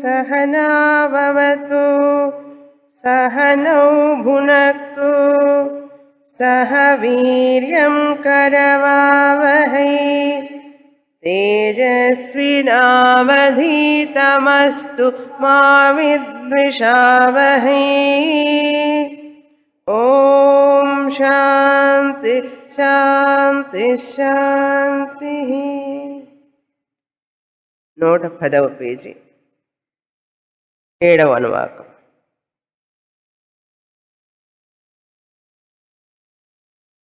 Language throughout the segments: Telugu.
सहनाववतु सहनौ भुनक्तु सह वीर्यं करवावहै तेजस्विनावधीतमस्तु मा विद्विषावहै। ओम शांति शांति शांति। 110వ పేజీ 7వ అనువాకం.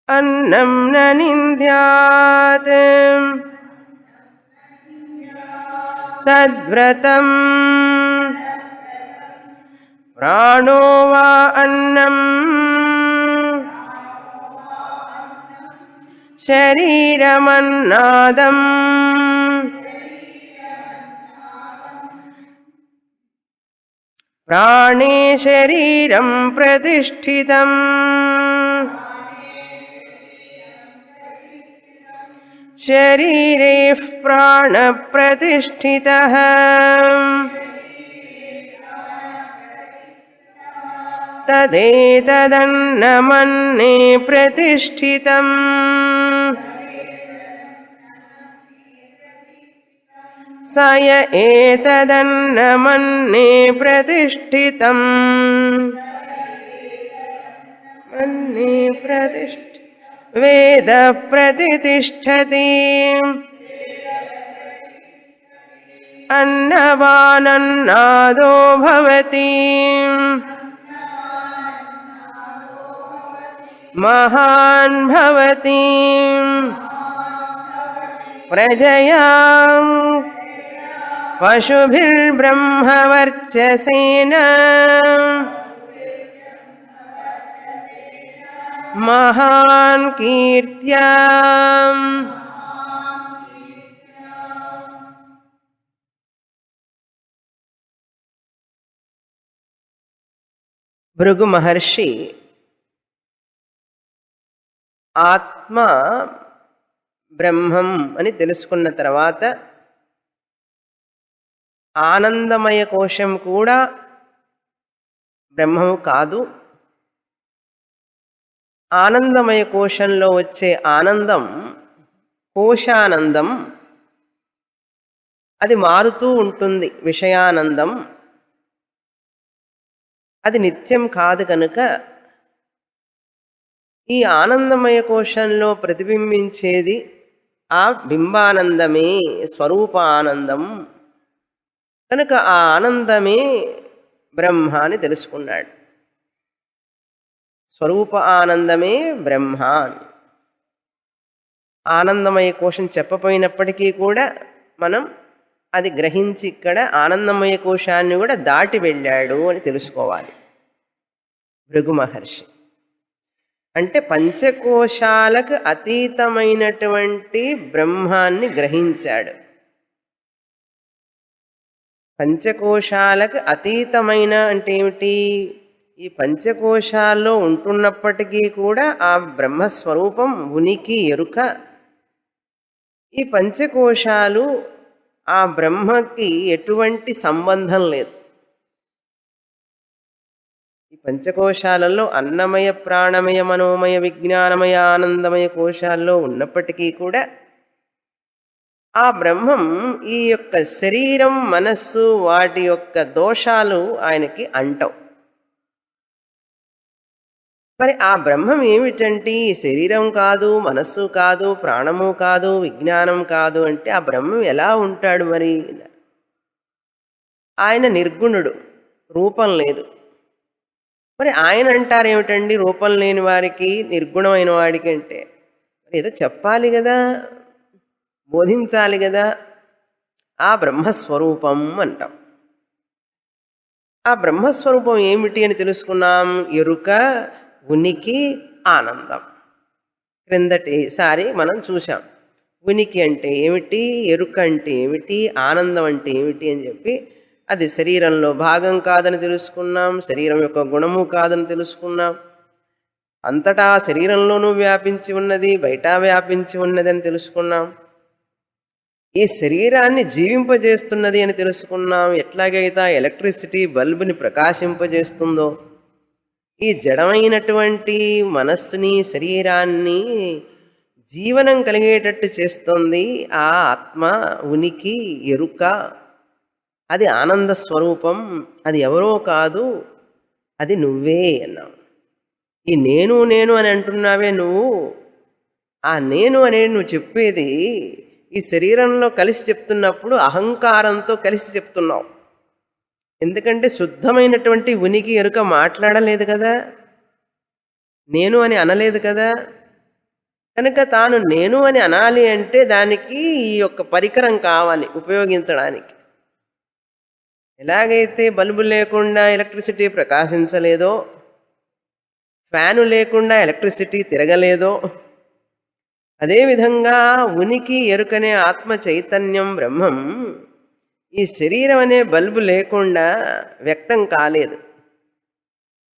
అన్నం న నింద్యాత్ తద్వ్రతం ప్రాణో వా అన్నం శరీరమన్నాదం ప్రాణే శరీరం ప్రతిష్ఠితం శరీరే ప్రాణ ప్రతిష్ఠితః తదేతదన్నమన్నే ప్రతిష్ఠితం స య ఏతదన్నమన్నే ప్రతిష్ఠితం మన్నే వేద ప్రతిష్ఠతి అన్నవానన్నాదో భవతి మహాన్ భవతి ప్రజయా పశుభిర్బ్రహ్మవర్చసేన మహాన్ కీర్త్యా భృగు మహర్షి ఆత్మ బ్రహ్మం అని తెలుసుకున్న తర్వాత ఆనందమయ కోశం కూడా బ్రహ్మము కాదు, ఆనందమయ కోశంలో వచ్చే ఆనందం కోశానందం, అది మారుతూ ఉంటుంది, విషయానందం, అది నిత్యం కాదు కనుక ఈ ఆనందమయ కోశంలో ప్రతిబింబించేది ఆ బింబానందమే స్వరూపానందం కనుక ఆ ఆనందమే బ్రహ్మ అని తెలుసుకున్నాడు. స్వరూప ఆనందమే బ్రహ్మ. ఆనందమయ కోశం చెప్పపోయినప్పటికీ కూడా మనం అది గ్రహించి ఇక్కడ ఆనందమయ కోశాన్ని కూడా దాటి వెళ్ళాడు అని తెలుసుకోవాలి. భృగు మహర్షి అంటే పంచకోశాలకు అతీతమైనటువంటి బ్రహ్మాన్ని గ్రహించాడు. పంచకోశాలకు అతీతమైన అంటే ఏమిటి? ఈ పంచకోశాల్లో ఉంటున్నప్పటికీ కూడా ఆ బ్రహ్మస్వరూపం ఉనికి ఎరుక. ఈ పంచకోశాలు ఆ బ్రహ్మకి ఎటువంటి సంబంధం లేదు. ఈ పంచకోశాలలో అన్నమయ ప్రాణమయ మనోమయ విజ్ఞానమయ ఆనందమయ కోశాల్లో ఉన్నప్పటికీ కూడా ఆ బ్రహ్మం ఈ యొక్క శరీరం మనస్సు వాటి యొక్క దోషాలు ఆయనకి అంటవు. మరి ఆ బ్రహ్మం ఏమిటంటే ఈ శరీరం కాదు, మనస్సు కాదు, ప్రాణము కాదు, విజ్ఞానం కాదు అంటే ఆ బ్రహ్మం ఎలా ఉంటాడు? మరి ఆయన నిర్గుణుడు, రూపం లేదు. మరి ఆయన అంటారు ఏమిటండి రూపం లేని వారికి, నిర్గుణమైన వాడికి అంటే? మరి ఏదో చెప్పాలి కదా, బోధించాలి కదా. ఆ బ్రహ్మస్వరూపం అంటాం. ఆ బ్రహ్మస్వరూపం ఏమిటి అని తెలుసుకున్నాం. ఎరుక, ఉనికి, ఆనందం. క్రిందటిసారి మనం చూసాం ఉనికి అంటే ఏమిటి, ఎరుక అంటే ఏమిటి, ఆనందం అంటే ఏమిటి అని చెప్పి అది శరీరంలో భాగం కాదని తెలుసుకున్నాం, శరీరం యొక్క గుణము కాదని తెలుసుకున్నాం, అంతటా శరీరంలోనూ వ్యాపించి ఉన్నది, బయట వ్యాపించి ఉన్నదని తెలుసుకున్నాం. ఈ శరీరాన్ని జీవింపజేస్తున్నది అని తెలుసుకున్నాం. ఎట్లాగైతే ఆ ఎలక్ట్రిసిటీ బల్బుని ప్రకాశింపజేస్తుందో, ఈ జడమైనటువంటి మనస్సుని శరీరాన్ని జీవనం కలిగేటట్టు చేస్తుంది ఆ ఆత్మ, ఉనికి, ఎరుక. అది ఆనంద స్వరూపం. అది ఎవరో కాదు, అది నువ్వే అన్నాం. ఈ నేను నేను అని అంటున్నావే నువ్వు, ఆ నేను అనేది నువ్వు చెప్పేది ఈ శరీరంలో కలిసి చెప్తున్నప్పుడు అహంకారంతో కలిసి చెప్తున్నావు. ఎందుకంటే శుద్ధమైనటువంటి ఉనికి ఎరుక మాట్లాడలేదు కదా, నేను అని అనలేదు కదా. కనుక తాను నేను అని అనాలి అంటే దానికి ఈ యొక్క పరికరం కావాలి ఉపయోగించడానికి. ఎలాగైతే బల్బు లేకుండా ఎలక్ట్రిసిటీ ప్రకాశించలేదో, ఫ్యాను లేకుండా ఎలక్ట్రిసిటీ తిరగలేదో, అదేవిధంగా ఉనికి ఎరుకనే ఆత్మ చైతన్యం బ్రహ్మం ఈ శరీరం అనే బల్బు లేకుండా వ్యక్తం కాలేదు.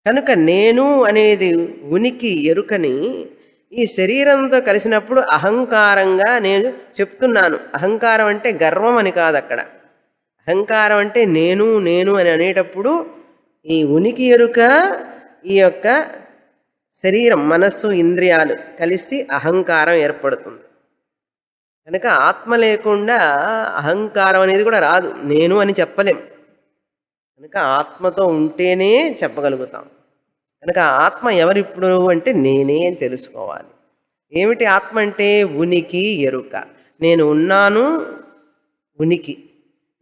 కనుక నేను అనేది ఉనికి ఎరుకని ఈ శరీరంతో కలిసినప్పుడు అహంకారంగా నేను చెప్తున్నాను. అహంకారం అంటే గర్వం అని కాదు అక్కడ. అహంకారం అంటే నేను నేను అని అనేటప్పుడు ఈ ఉనికి ఎరుక, ఈ యొక్క శరీరం, మనస్సు, ఇంద్రియాలు కలిసి అహంకారం ఏర్పడుతుంది. కనుక ఆత్మ లేకుండా అహంకారం అనేది కూడా రాదు, నేను అని చెప్పలేం. కనుక ఆత్మతో ఉంటేనే చెప్పగలుగుతాం. కనుక ఆత్మ ఎవరిప్పుడు అంటే నేనే అని తెలుసుకోవాలి. ఏమిటి ఆత్మ అంటే? ఉనికి ఎరుక. నేను ఉన్నాను, ఉనికి.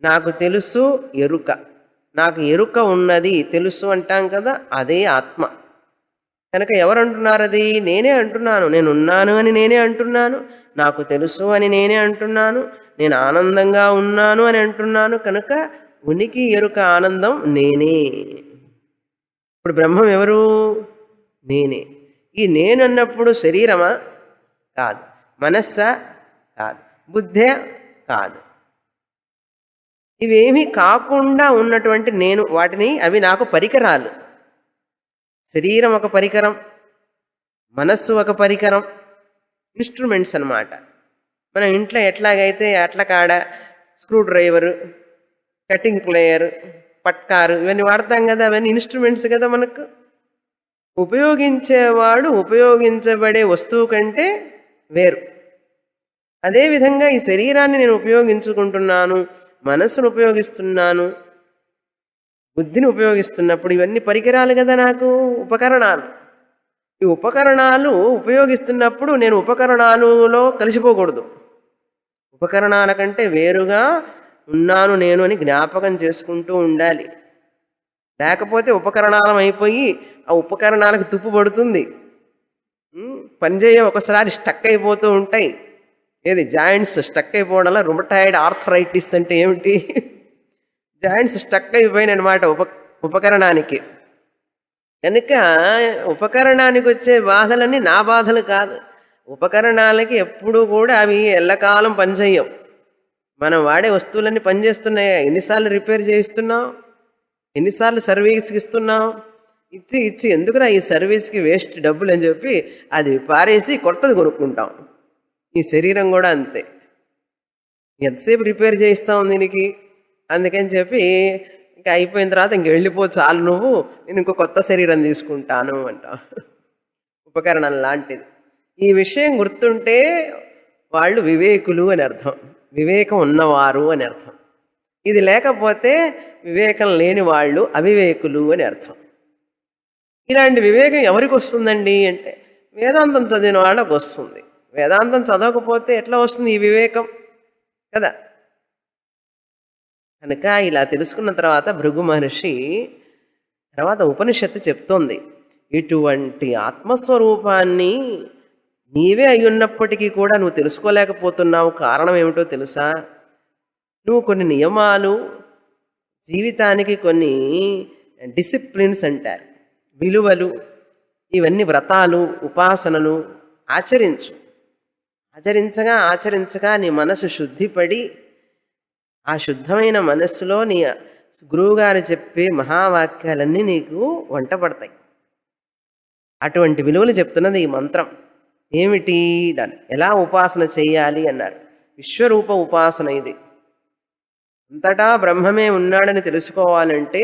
నాకు తెలుసు, ఎరుక. నాకు ఎరుక ఉన్నది, తెలుసు అంటాం కదా, అదే ఆత్మ. కనుక ఎవరు అంటున్నారు? అది నేనే అంటున్నాను. నేను ఉన్నాను అని నేనే అంటున్నాను, నాకు తెలుసు అని నేనే అంటున్నాను, నేను ఆనందంగా ఉన్నాను అని అంటున్నాను. కనుక ఉనికి ఎరుక ఆనందం నేనే. ఇప్పుడు బ్రహ్మం ఎవరు? నేనే. ఈ నేను అన్నప్పుడు శరీరమా? కాదు. మనస్సా? కాదు. బుద్ధే? కాదు. ఇవేమీ కాకుండా ఉన్నటువంటి నేను, వాటిని అవి నాకు పరికరాలు. శరీరం ఒక పరికరం, మనస్సు ఒక పరికరం, ఇన్స్ట్రుమెంట్స్ అన్నమాట. మనం ఇంట్లో ఎట్లాగైతే అట్ల కాడ స్క్రూ డ్రైవరు, కటింగ్ ప్లేయర్, పట్కారు ఇవన్నీ వాడతాం కదా, అవన్నీ ఇన్స్ట్రుమెంట్స్ కదా మనకు. ఉపయోగించేవాడు ఉపయోగించబడే వస్తువు కంటే వేరు. అదేవిధంగా ఈ శరీరాన్ని నేను ఉపయోగించుకుంటున్నాను, మనస్సును ఉపయోగిస్తున్నాను, బుద్ధిని ఉపయోగిస్తున్నప్పుడు ఇవన్నీ పరికరాలు కదా, నాకు ఉపకరణాలు. ఈ ఉపకరణాలు ఉపయోగిస్తున్నప్పుడు నేను ఉపకరణాలలో కలిసిపోకూడదు. ఉపకరణాల కంటే వేరుగా ఉన్నాను నేను అని జ్ఞాపకం చేసుకుంటూ ఉండాలి. లేకపోతే ఉపకరణాలం అయిపోయి ఆ ఉపకరణాలకు తుప్పు పడుతుంది, పనిచేయ ఒకసారి స్టక్ అయిపోతూ ఉంటాయి. ఏది జాయింట్స్ స్టక్ అయిపోవడంలో రుమటాయిడ్ ఆర్థరైటిస్ అంటే ఏమిటి? జాయింట్స్ స్టక్ అయిపోయినాయి అనమాట ఉపకరణానికి. కనుక ఉపకరణానికి వచ్చే బాధలన్నీ నా బాధలు కాదు. ఉపకరణాలకి ఎప్పుడూ కూడా అవి ఎల్లకాలం పనిచేయవు. మనం వాడే వస్తువులన్నీ పనిచేస్తున్నాయి. ఎన్నిసార్లు రిపేర్ చేయిస్తున్నాం, ఎన్నిసార్లు సర్వీస్కి ఇస్తున్నాం. ఇచ్చి ఇచ్చి ఎందుకురా ఈ సర్వీస్కి వేస్ట్ డబ్బులు అని చెప్పి అది పారేసి కొత్తది కొనుక్కుంటాం. ఈ శరీరం కూడా అంతే. ఎంతసేపు రిపేర్ చేయిస్తాం దీనికి, అందుకని చెప్పి ఇంకా అయిపోయిన తర్వాత ఇంక వెళ్ళిపో చాలు నువ్వు, నేను ఇంకో కొత్త శరీరం తీసుకుంటాను అంటాం. ఉపకరణం లాంటిది. ఈ విషయం గుర్తుంటే వాళ్ళు వివేకులు అని అర్థం, వివేకం ఉన్నవారు అని అర్థం. ఇది లేకపోతే వివేకం లేని వాళ్ళు అవివేకులు అని అర్థం. ఇలాంటి వివేకం ఎవరికి వస్తుందండి అంటే వేదాంతం చదివిన వాళ్ళకు వస్తుంది. వేదాంతం చదవకపోతే ఎట్లా వస్తుంది ఈ వివేకం కదా. కనుక ఇలా తెలుసుకున్న తర్వాత భృగు మహర్షి తర్వాత ఉపనిషత్తు చెప్తోంది, ఇటువంటి ఆత్మస్వరూపాన్ని నీవే అయి ఉన్నప్పటికీ కూడా నువ్వు తెలుసుకోలేకపోతున్నావు. కారణం ఏమిటో తెలుసా? నువ్వు కొన్ని నియమాలు, జీవితానికి కొన్ని డిసిప్లిన్స్ అంటారు, విలువలు, ఇవన్నీ వ్రతాలు, ఉపాసనలు ఆచరించు. ఆచరించగా ఆచరించగా నీ మనసు శుద్ధిపడి ఆ శుద్ధమైన మనస్సులో నీ గురువుగారు చెప్పే మహావాక్యాలన్నీ నీకు వంట పడతాయి. అటువంటి విలువలు చెప్తున్నది ఈ మంత్రం. ఏమిటి దాన్ని ఎలా ఉపాసన చేయాలి అన్నారు. విశ్వరూప ఉపాసన ఇది. అంతటా బ్రహ్మమే ఉన్నాడని తెలుసుకోవాలంటే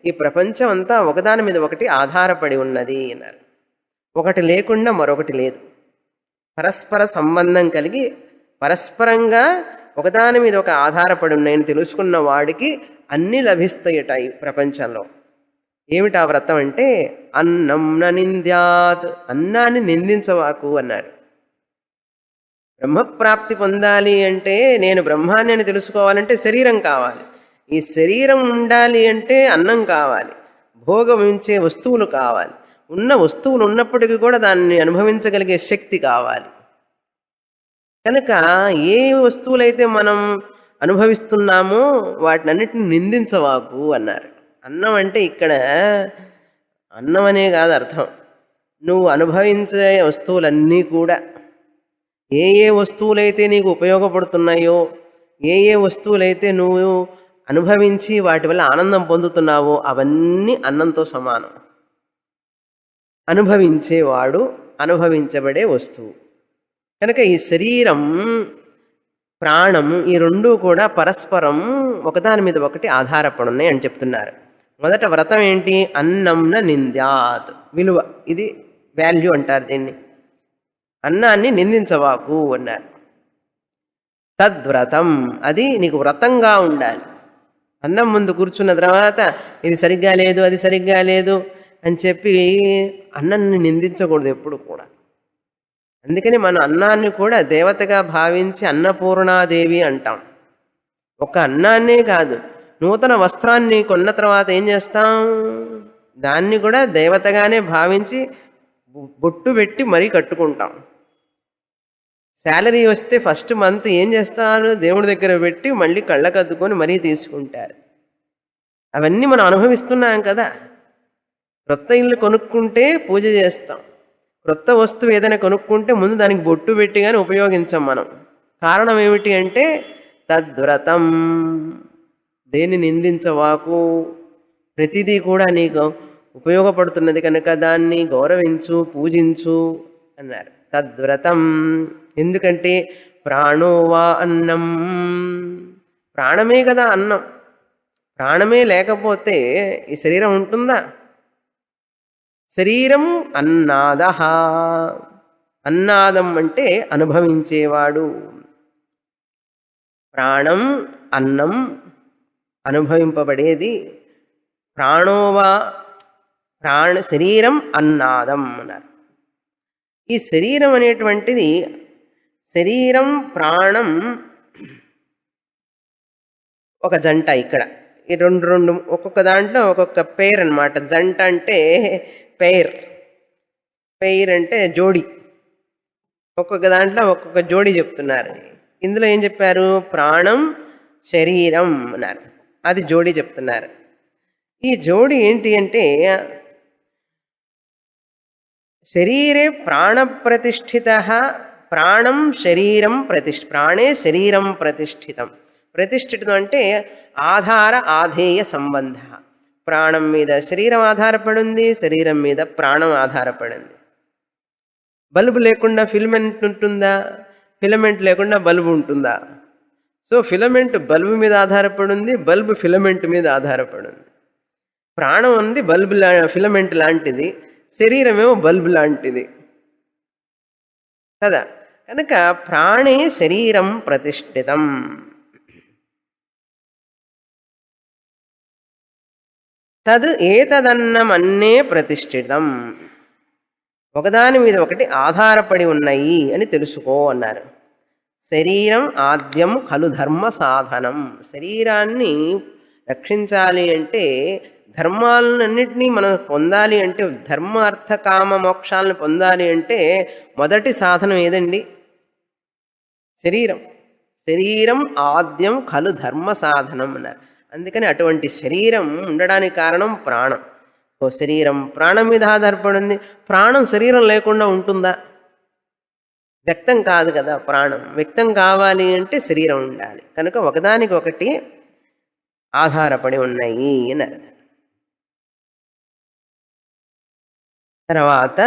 ఈ ప్రపంచం అంతా ఒకదాని మీద ఒకటి ఆధారపడి ఉన్నది అన్నారు. ఒకటి లేకుండా మరొకటి లేదు. పరస్పర సంబంధం కలిగి పరస్పరంగా ఒకదాని మీద ఒక ఆధారపడి ఉన్నాయని తెలుసుకున్న వాడికి అన్నీ లభిస్తాయట ఈ ప్రపంచంలో. ఏమిటా వ్రతం అంటే అన్నం న నింద్యాత్, అన్నాన్ని నిందించవాకు అన్నారు. బ్రహ్మప్రాప్తి పొందాలి అంటే నేను బ్రహ్మాన్ని అని తెలుసుకోవాలంటే శరీరం కావాలి. ఈ శరీరం ఉండాలి అంటే అన్నం కావాలి, భోగమించే వస్తువులు కావాలి. ఉన్న వస్తువులు ఉన్నప్పటికీ కూడా దాన్ని అనుభవించగలిగే శక్తి కావాలి. కనుక ఏ వస్తువులైతే మనం అనుభవిస్తున్నామో వాటినన్నిటిని నిందించవాకు అన్నారు. అన్నం అంటే ఇక్కడ అన్నం అనే కాదు అర్థం, నువ్వు అనుభవించే వస్తువులన్నీ కూడా ఏ ఏ వస్తువులైతే నీకు ఉపయోగపడుతున్నాయో, ఏ ఏ వస్తువులైతే నువ్వు అనుభవించి వాటి వల్ల ఆనందం పొందుతున్నావో అవన్నీ అన్నంతో సమానం. అనుభవించేవాడు, అనుభవించబడే వస్తువు. కనుక ఈ శరీరం, ప్రాణం ఈ రెండూ కూడా పరస్పరం ఒకదాని మీద ఒకటి ఆధారపడి ఉన్నాయి అని చెప్తున్నారు. మొదట వ్రతం ఏంటి? అన్నం న నింద్యాత్, విలువ, ఇది వాల్యూ అంటారు దీన్ని. అన్నాన్ని నిందించవాకు అన్నారు. తద్వ్రతం, అది నీకు వ్రతంగా ఉండాలి. అన్నం ముందు కూర్చున్న తర్వాత ఇది సరిగ్గా లేదు, అది సరిగ్గా లేదు అని చెప్పి అన్నాన్ని నిందించకూడదు ఎప్పుడు కూడా. అందుకని మన అన్నాన్ని కూడా దేవతగా భావించి అన్నపూర్ణాదేవి అంటాం. ఒక అన్నాన్నే కాదు, నూతన వస్త్రాన్ని కొన్న తర్వాత ఏం చేస్తాం? దాన్ని కూడా దేవతగానే భావించి బొట్టు పెట్టి మరీ కట్టుకుంటాం. శాలరీ వస్తే ఫస్ట్ మంత్ ఏం చేస్తారు? దేవుడి దగ్గర పెట్టి మళ్ళీ కళ్ళకద్దుకొని మరీ తీసుకుంటారు. అవన్నీ మనం అనుభవిస్తున్నాం కదా. క్రొత్త ఇల్లు కొనుక్కుంటే పూజ చేస్తాం, క్రొత్త వస్తువు ఏదైనా కొనుక్కుంటే ముందు దానికి బొట్టు పెట్టి కానీ ఉపయోగించాం మనం. కారణం ఏమిటి అంటే తద్వ్రతం, దేన్ని నిందించవాకు, ప్రతిదీ కూడా నీకు ఉపయోగపడుతున్నది కనుక దాన్ని గౌరవించు, పూజించు అన్నారు. తద్వ్రతం, ఎందుకంటే ప్రాణో వా అన్నం, ప్రాణమే కదా అన్నం. ప్రాణమే లేకపోతే ఈ శరీరం ఉంటుందా? శరీరం అన్నాద, అన్నాదం అంటే అనుభవించేవాడు. ప్రాణం అన్నం, అనుభవింపబడేది. ప్రాణోవా, శరీరం అన్నాదం అన్నారు. ఈ శరీరం అనేటువంటిది, శరీరం ప్రాణం ఒక జంట. ఇక్కడ ఈ రెండు ఒక్కొక్క దాంట్లో ఒక్కొక్క పేర్ అన్నమాట. జంట అంటే పెయిర్, పెయిర్ అంటే జోడి. ఒక్కొక్క దాంట్లో ఒక్కొక్క జోడి చెప్తున్నారు. ఇందులో ఏం చెప్పారు? ప్రాణం శరీరం అన్నారు, అది జోడి చెప్తున్నారు. ఈ జోడి ఏంటి అంటే శరీరే ప్రాణప్రతిష్ఠిత, ప్రాణం శరీరం ప్రాణే శరీరం ప్రతిష్ఠితం. ప్రతిష్ఠితం అంటే ఆధార ఆధేయ సంబంధ. ప్రాణం మీద శరీరం ఆధారపడి ఉంది, శరీరం మీద ప్రాణం ఆధారపడింది. బల్బు లేకుండా ఫిలమెంట్ ఉంటుందా? ఫిలమెంట్ లేకుండా బల్బు ఉంటుందా? సో ఫిలమెంట్ బల్బు మీద ఆధారపడి ఉంది, బల్బు ఫిలమెంట్ మీద ఆధారపడి ఉంది. ప్రాణం ఉంది బల్బు ఫిలమెంట్ లాంటిది, శరీరమేమో బల్బు లాంటిది కదా. కనుక ప్రాణే శరీరం ప్రతిష్ఠితం. తద్ ఏతదన్నమన్నే ప్రతిష్ఠితం, ఒకదాని మీద ఒకటి ఆధారపడి ఉన్నాయి అని తెలుసుకో అన్నారు. శరీరం ఆద్యం ఖలు ధర్మ సాధనం. శరీరాన్ని రక్షించాలి అంటే, ధర్మాలన్నింటినీ మనం పొందాలి అంటే, ధర్మ అర్థ కామ మోక్షాలను పొందాలి అంటే మొదటి సాధనం ఏదండి? శరీరం. శరీరం ఆద్యం ఖలు ధర్మ సాధనం అన్నారు. అందుకని అటువంటి శరీరం ఉండడానికి కారణం ప్రాణం. ఓ శరీరం ప్రాణం మీద ఆధారపడి ఉంది. ప్రాణం శరీరం లేకుండా ఉంటుందా? వ్యక్తం కాదు కదా ప్రాణం. వ్యక్తం కావాలి అంటే శరీరం ఉండాలి. కనుక ఒకదానికి ఒకటి ఆధారపడి ఉన్నాయి అని అర్థం. తర్వాత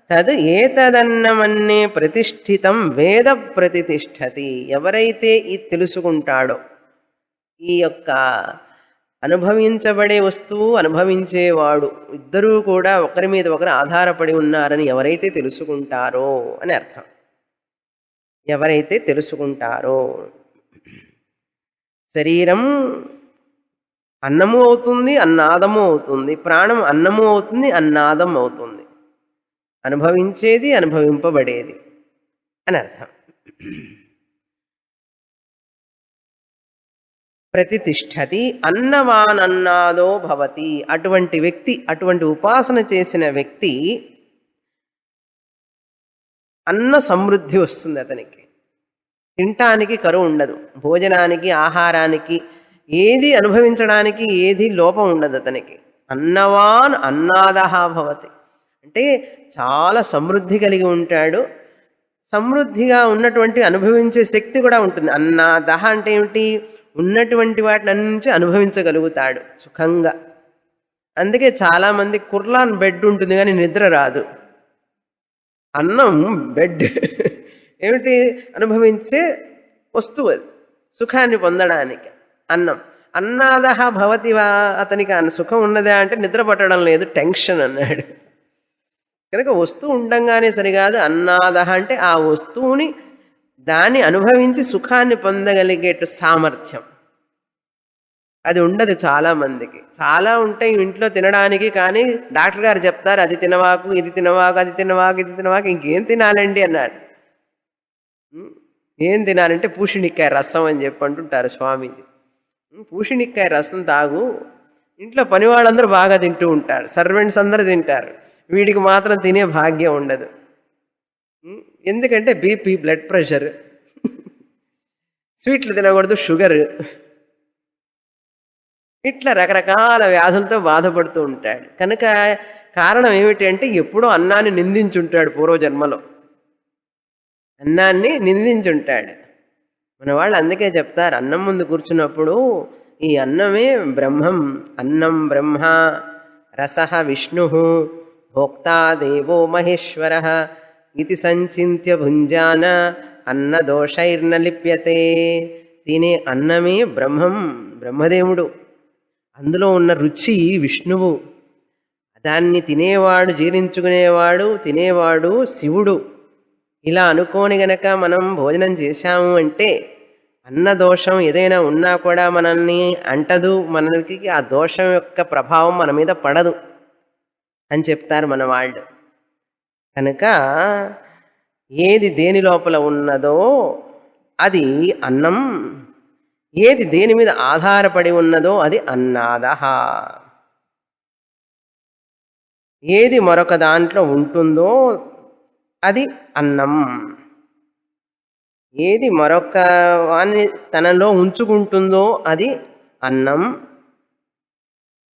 తద్ ఏతదన్నమన్నే ప్రతిష్ఠితం వేద ప్రతిష్టతి. ఎవరైతే ఇది తెలుసుకుంటాడో, ఈ యొక్క అనుభవించబడే వస్తువు అనుభవించేవాడు ఇద్దరూ కూడా ఒకరి మీద ఒకరు ఆధారపడి ఉన్నారని ఎవరైతే తెలుసుకుంటారో అని అర్థం. ఎవరైతే తెలుసుకుంటారో, శరీరం అన్నము అవుతుంది, అన్నాదము అవుతుంది, ప్రాణం అన్నము అవుతుంది, అన్నాదం అవుతుంది. అనుభవించేది అనుభవింపబడేది అని అర్థం. ప్రతిష్టతి అన్నవానన్నాదో భవతి. అటువంటి వ్యక్తి, అటువంటి ఉపాసన చేసిన వ్యక్తి అన్న సమృద్ధి వస్తుంది అతనికి. తినటానికి కరువు ఉండదు, భోజనానికి ఆహారానికి ఏది అనుభవించడానికి ఏది లోపం ఉండదు అతనికి. అన్నవాన్ అన్నాదహ భవతి అంటే చాలా సమృద్ధి కలిగి ఉంటాడు. సమృద్ధిగా ఉన్నటువంటి అనుభవించే శక్తి కూడా ఉంటుంది. అన్నాదహ అంటే ఏమిటి? ఉన్నటువంటి వాటిని నుంచి అనుభవించగలుగుతాడు సుఖంగా. అందుకే చాలామంది కుర్లాన్ బెడ్ ఉంటుంది కానీ నిద్ర రాదు. అన్నం బెడ్ ఏమిటి? అనుభవించే వస్తువు అది, సుఖాన్ని పొందడానికి అన్నం. అన్నాదహ భవతివా, అతనికి సుఖం ఉన్నదా అంటే నిద్ర పట్టడం లేదు, టెన్షన్ అన్నాడు. కనుక వస్తువు ఉండంగానే సరికాదు. అన్నాదహ అంటే ఆ వస్తువుని దాన్ని అనుభవించి సుఖాన్ని పొందగలిగేట సామర్థ్యం అది ఉండదు చాలామందికి. చాలా ఉంటాయి ఇంట్లో తినడానికి, కానీ డాక్టర్ గారు చెప్తారు అది తినవాకు, ఇది తినవాకు, అది తినవాకు, ఇది తినవాకు, ఇంకేం తినాలండి అన్నాడు. ఏం తినాలంటే పూషిణిక్కాయ రసం అని చెప్పి అంటుంటారు స్వామీజీ. పూషిణిక్కాయ రసం తాగు. ఇంట్లో పని వాళ్ళందరూ బాగా తింటూ ఉంటారు, సర్వెంట్స్ అందరూ తింటారు, వీడికి మాత్రం తినే భాగ్యం ఉండదు. ఎందుకంటే బీపీ, బ్లడ్ ప్రెషర్, స్వీట్లు తినకూడదు, షుగర్, ఇట్లా రకరకాల వ్యాధులతో బాధపడుతూ ఉంటాడు. కనుక కారణం ఏమిటి అంటే ఎప్పుడూ అన్నాన్ని నిందించుంటాడు, పూర్వజన్మలో అన్నాన్ని నిందించుంటాడు. మన వాళ్ళు అందుకే చెప్తారు, అన్నం ముందు కూర్చున్నప్పుడు ఈ అన్నమే బ్రహ్మం, అన్నం బ్రహ్మ, రసః విష్ణు, భోక్తా దేవో మహేశ్వర ఇది సంచింత్య భుంజాన అన్నదోషైర్న లిప్యతే. తినే అన్నమే బ్రహ్మం, బ్రహ్మదేవుడు, అందులో ఉన్న రుచి విష్ణువు, దాన్ని తినేవాడు, జీర్ణించుకునేవాడు, తినేవాడు శివుడు. ఇలా అనుకోని గనక మనం భోజనం చేశాము అంటే అన్నదోషం ఏదైనా ఉన్నా కూడా మనల్ని అంటదు, మనకి ఆ దోషం యొక్క ప్రభావం మన మీద పడదు అని చెప్తారు మన వాళ్ళు. కనుక ఏది దేని లోపల ఉన్నదో అది అన్నం, ఏది దేని మీద ఆధారపడి ఉన్నదో అది అన్నాదహ. ఏది మరొక దాంట్లో ఉంటుందో అది అన్నం. ఏది మరొక వాన్ని తనలో ఉంచుకుంటుందో అది అన్నం,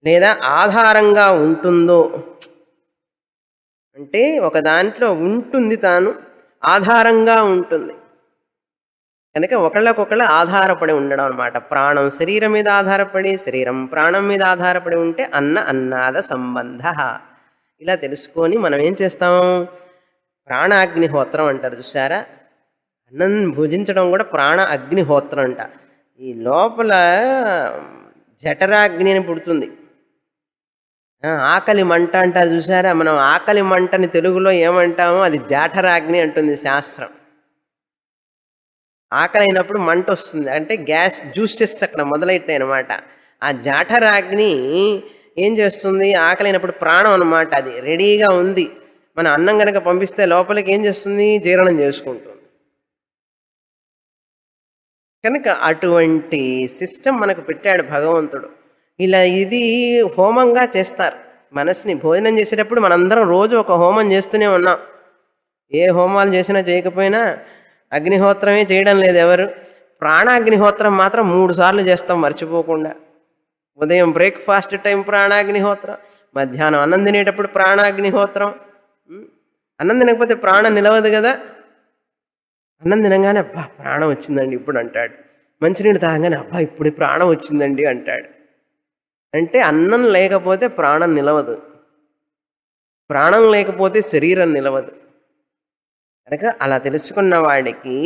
లేదా ఆధారంగా ఉంటుందో అంటే ఒక దాంట్లో ఉంటుంది, తాను ఆధారంగా ఉంటుంది కనుక ఒకళ్ళకొకళ్ళు ఆధారపడి ఉండడం అనమాట. ప్రాణం శరీరం మీద ఆధారపడి, శరీరం ప్రాణం మీద ఆధారపడి ఉంటే అన్నాద సంబంధ. ఇలా తెలుసుకొని మనం ఏం చేస్తాం? ప్రాణాగ్నిహోత్రం అంటారు చూసారా, అన్నం భుజించడం కూడా ప్రాణ అగ్నిహోత్రం అంట. ఈ లోపల జఠరాగ్ని అని పుడుతుంది, ఆకలి మంట అంటారు చూసారా. మనం ఆకలి మంటని తెలుగులో ఏమంటామో అది జాఠరాగ్ని అంటుంది శాస్త్రం. ఆకలి అయినప్పుడు మంట వస్తుంది అంటే గ్యాస్ జ్యూసెస్ అక్కడ మొదలైతాయి అన్నమాట. ఆ జాఠరాగ్ని ఏం చేస్తుంది? ఆకలి అయినప్పుడు ప్రాణం అన్నమాట, అది రెడీగా ఉంది. మన అన్నం కనుక పంపిస్తే లోపలికి ఏం చేస్తుంది? జీర్ణం చేసుకుంటుంది. కనుక అటువంటి సిస్టమ్ మనకు పెట్టాడు భగవంతుడు. ఇలా ఇది హోమంగా చేస్తారు మనసుని. భోజనం చేసేటప్పుడు మనందరం రోజు ఒక హోమం చేస్తూనే ఉన్నాం. ఏ హోమాలు చేసినా చేయకపోయినా అగ్నిహోత్రమే చేయడం లేదు ఎవరు. ప్రాణాగ్నిహోత్రం మాత్రం 3 సార్లు చేస్తాం మర్చిపోకుండా. ఉదయం బ్రేక్ఫాస్ట్ టైం ప్రాణాగ్నిహోత్రం, మధ్యాహ్నం అన్నం తినేటప్పుడు ప్రాణాగ్నిహోత్రం. అన్నం తినకపోతే ప్రాణం నిలవదు కదా. అన్నం తినగానే అబ్బా ప్రాణం వచ్చిందండి ఇప్పుడు అంటాడు. మంచినీళ్ళు తాగగానే అబ్బా ఇప్పుడు ప్రాణం వచ్చిందండి అంటాడు. అంటే అన్నం లేకపోతే ప్రాణం నిలవదు. ప్రాణం లేకపోతే శరీరం నిలవదు. కనుక అలా తెలుసుకున్న వాడికి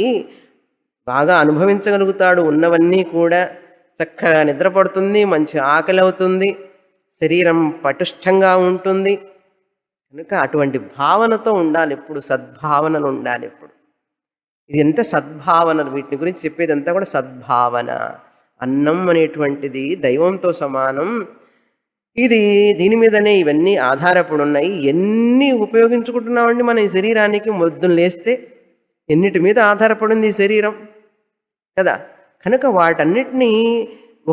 బాగా అనుభవించగలుగుతాడు. ఉన్నవన్నీ కూడా చక్కగా నిద్రపడుతుంది, మంచి ఆకలి అవుతుంది, శరీరం పటిష్టంగా ఉంటుంది. కనుక అటువంటి భావనతో ఉండాలి, ఎప్పుడు సద్భావనలు ఉండాలి. ఎప్పుడు ఇది ఎంత సద్భావనలు, వీటిని గురించి చెప్పేదంతా కూడా సద్భావన. అన్నం అనేటువంటిది దైవంతో సమానం. ఇది దీని మీదనే ఇవన్నీ ఆధారపడి ఉన్నాయి. ఎన్ని ఉపయోగించుకుంటున్నామండి మన ఈ శరీరానికి? మొద్దును లేస్తే ఎన్నిటి మీద ఆధారపడింది ఈ శరీరం కదా. కనుక వాటన్నిటినీ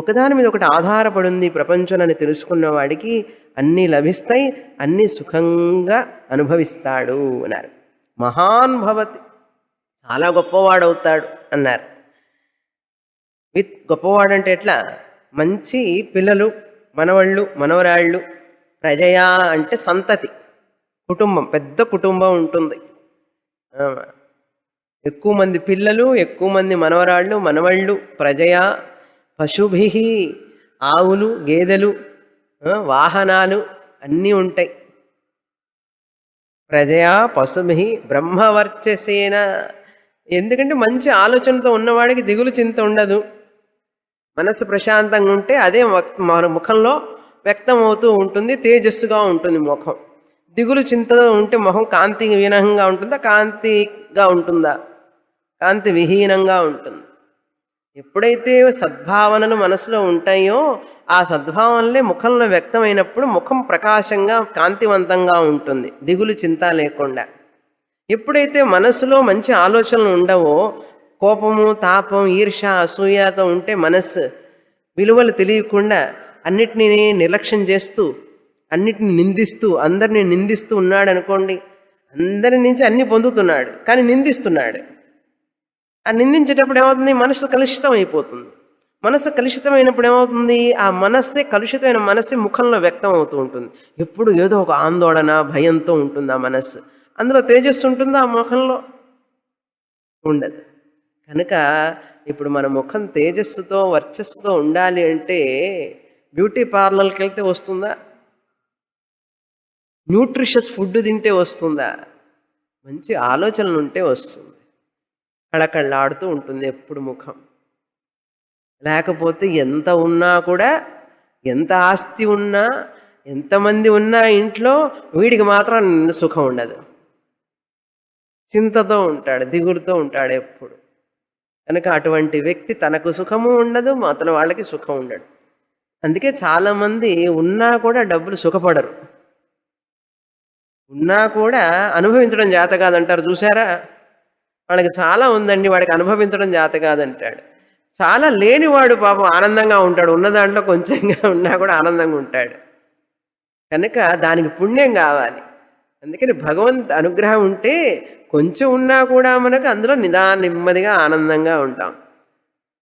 ఒకదాని మీద ఒకటి ఆధారపడింది ప్రపంచంలోని తెలుసుకున్న వాడికి అన్నీ లభిస్తాయి, అన్నీ సుఖంగా అనుభవిస్తాడు అన్నారు. మహాన్ భవతి, చాలా గొప్పవాడవుతాడు అన్నారు. గొప్పవాడంటే ఎట్లా? మంచి పిల్లలు, మనవళ్ళు, మనవరాళ్ళు. ప్రజయా అంటే సంతతి, కుటుంబం, పెద్ద కుటుంబం ఉంటుంది. ఎక్కువ మంది పిల్లలు, ఎక్కువ మంది మనవరాళ్ళు, మనవళ్ళు. ప్రజయా పశుభి, ఆవులు, గేదెలు, వాహనాలు అన్నీ ఉంటాయి. ప్రజయా పశుభి బ్రహ్మవర్చసేన. ఎందుకంటే మంచి ఆలోచనతో ఉన్నవాడికి దిగులు చింత ఉండదు. మనస్సు ప్రశాంతంగా ఉంటే అదే మన ముఖంలో వ్యక్తం అవుతూ ఉంటుంది, తేజస్సుగా ఉంటుంది ముఖం. దిగులు చింతతో ఉంటే ముఖం కాంతి విహీనంగా ఉంటుందా, కాంతిగా ఉంటుందా? కాంతి విహీనంగా ఉంటుంది. ఎప్పుడైతే సద్భావనలు మనసులో ఉంటాయో ఆ సద్భావనలే ముఖంలో వ్యక్తమైనప్పుడు ముఖం ప్రకాశంగా కాంతివంతంగా ఉంటుంది, దిగులు చింత లేకుండా. ఎప్పుడైతే మనస్సులో మంచి ఆలోచనలు ఉండవో, కోపము, తాపం, ఈర్ష, అసూయతో ఉంటే మనస్సు విలువలు తెలియకుండా అన్నిటినీ నిర్లక్ష్యం చేస్తూ, అన్నిటిని నిందిస్తూ, అందరినీ నిందిస్తూ ఉన్నాడు అనుకోండి. అందరి నుంచి అన్ని పొందుతున్నాడు కానీ నిందిస్తున్నాడు. ఆ నిందించేటప్పుడు ఏమవుతుంది? మనసు కలుషితం అయిపోతుంది. మనసు కలుషితమైనప్పుడు ఏమవుతుంది? ఆ మనస్సే, కలుషితమైన మనస్సే ముఖంలో వ్యక్తం అవుతూ ఉంటుంది. ఎప్పుడు ఏదో ఒక ఆందోళన, భయంతో ఉంటుంది ఆ మనస్సు. అందులో తేజస్సు ఉంటుందా ఆ ముఖంలో? ఉండదు. కనుక ఇప్పుడు మన ముఖం తేజస్సుతో, వర్చస్సుతో ఉండాలి అంటే బ్యూటీ పార్లర్కి వెళ్తే వస్తుందా? న్యూట్రిషియస్ ఫుడ్ తింటే వస్తుందా? మంచి ఆలోచనలు ఉంటే వస్తుంది. కళకళ్ళాడుతూ ఉంటుంది ఎప్పుడు ముఖం. లేకపోతే ఎంత ఉన్నా కూడా, ఎంత ఆస్తి ఉన్నా, ఎంతమంది ఉన్నా ఇంట్లో వీడికి మాత్రం సుఖం ఉండదు. చింతతో ఉంటాడు, దిగులుతో ఉంటాడు ఎప్పుడు. కనుక అటువంటి వ్యక్తి తనకు సుఖము ఉండదు, అతని వాళ్ళకి సుఖం ఉండడు. అందుకే చాలామంది ఉన్నా కూడా డబ్బులు సుఖపడరు, ఉన్నా కూడా అనుభవించడం చేత కాదంటారు. చూసారా? వాడికి చాలా ఉందండి, వాడికి అనుభవించడం చేత కాదంటాడు. చాలా లేనివాడు పాపం ఆనందంగా ఉంటాడు, ఉన్న దాంట్లో కొంచెంగా ఉన్నా కూడా ఆనందంగా ఉంటాడు. కనుక దానికి పుణ్యం కావాలి. అందుకని భగవంత్ అనుగ్రహం ఉంటే కొంచెం ఉన్నా కూడా మనకు అందులో నెమ్మదిగా ఆనందంగా ఉంటాం.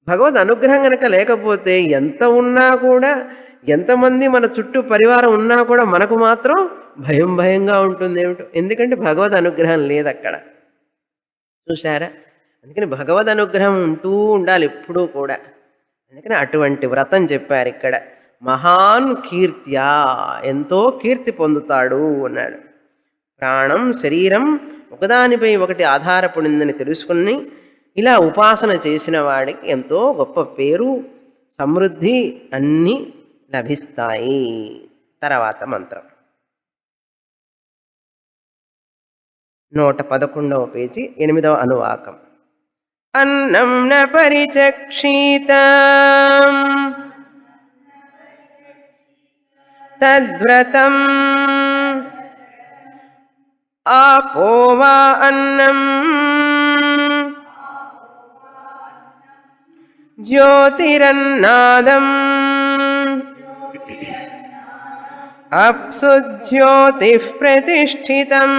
భగవద్ అనుగ్రహం కనుక లేకపోతే ఎంత ఉన్నా కూడా, ఎంతమంది మన చుట్టూ పరివారం ఉన్నా కూడా మనకు మాత్రం భయంగా ఉంటుంది. ఏమిటో, ఎందుకంటే భగవద్ అనుగ్రహం లేదు అక్కడ. చూసారా? అందుకని భగవద్ అనుగ్రహం ఉంటూ ఉండాలి ఎప్పుడూ కూడా. అందుకని అటువంటి వ్రతం చెప్పారు ఇక్కడ. మహాన్ కీర్త్యా, ఎంతో కీర్తి పొందుతాడు అన్నాడు. ప్రాణం, శరీరం ఒకదానిపై ఒకటి ఆధారపడిందని తెలుసుకుని ఇలా ఉపాసన చేసిన వాడికి ఎంతో గొప్ప పేరు, సమృద్ధి అన్నీ లభిస్తాయి. తర్వాత మంత్రం 111వ పేజీ 8వ అనువాకం. అన్నం న పరిచక్షీత తద్వ్రతం ఆపో వా అన్నం జ్యోతిరన్నాదం అప్సు జ్యోతిః ప్రతిష్ఠితం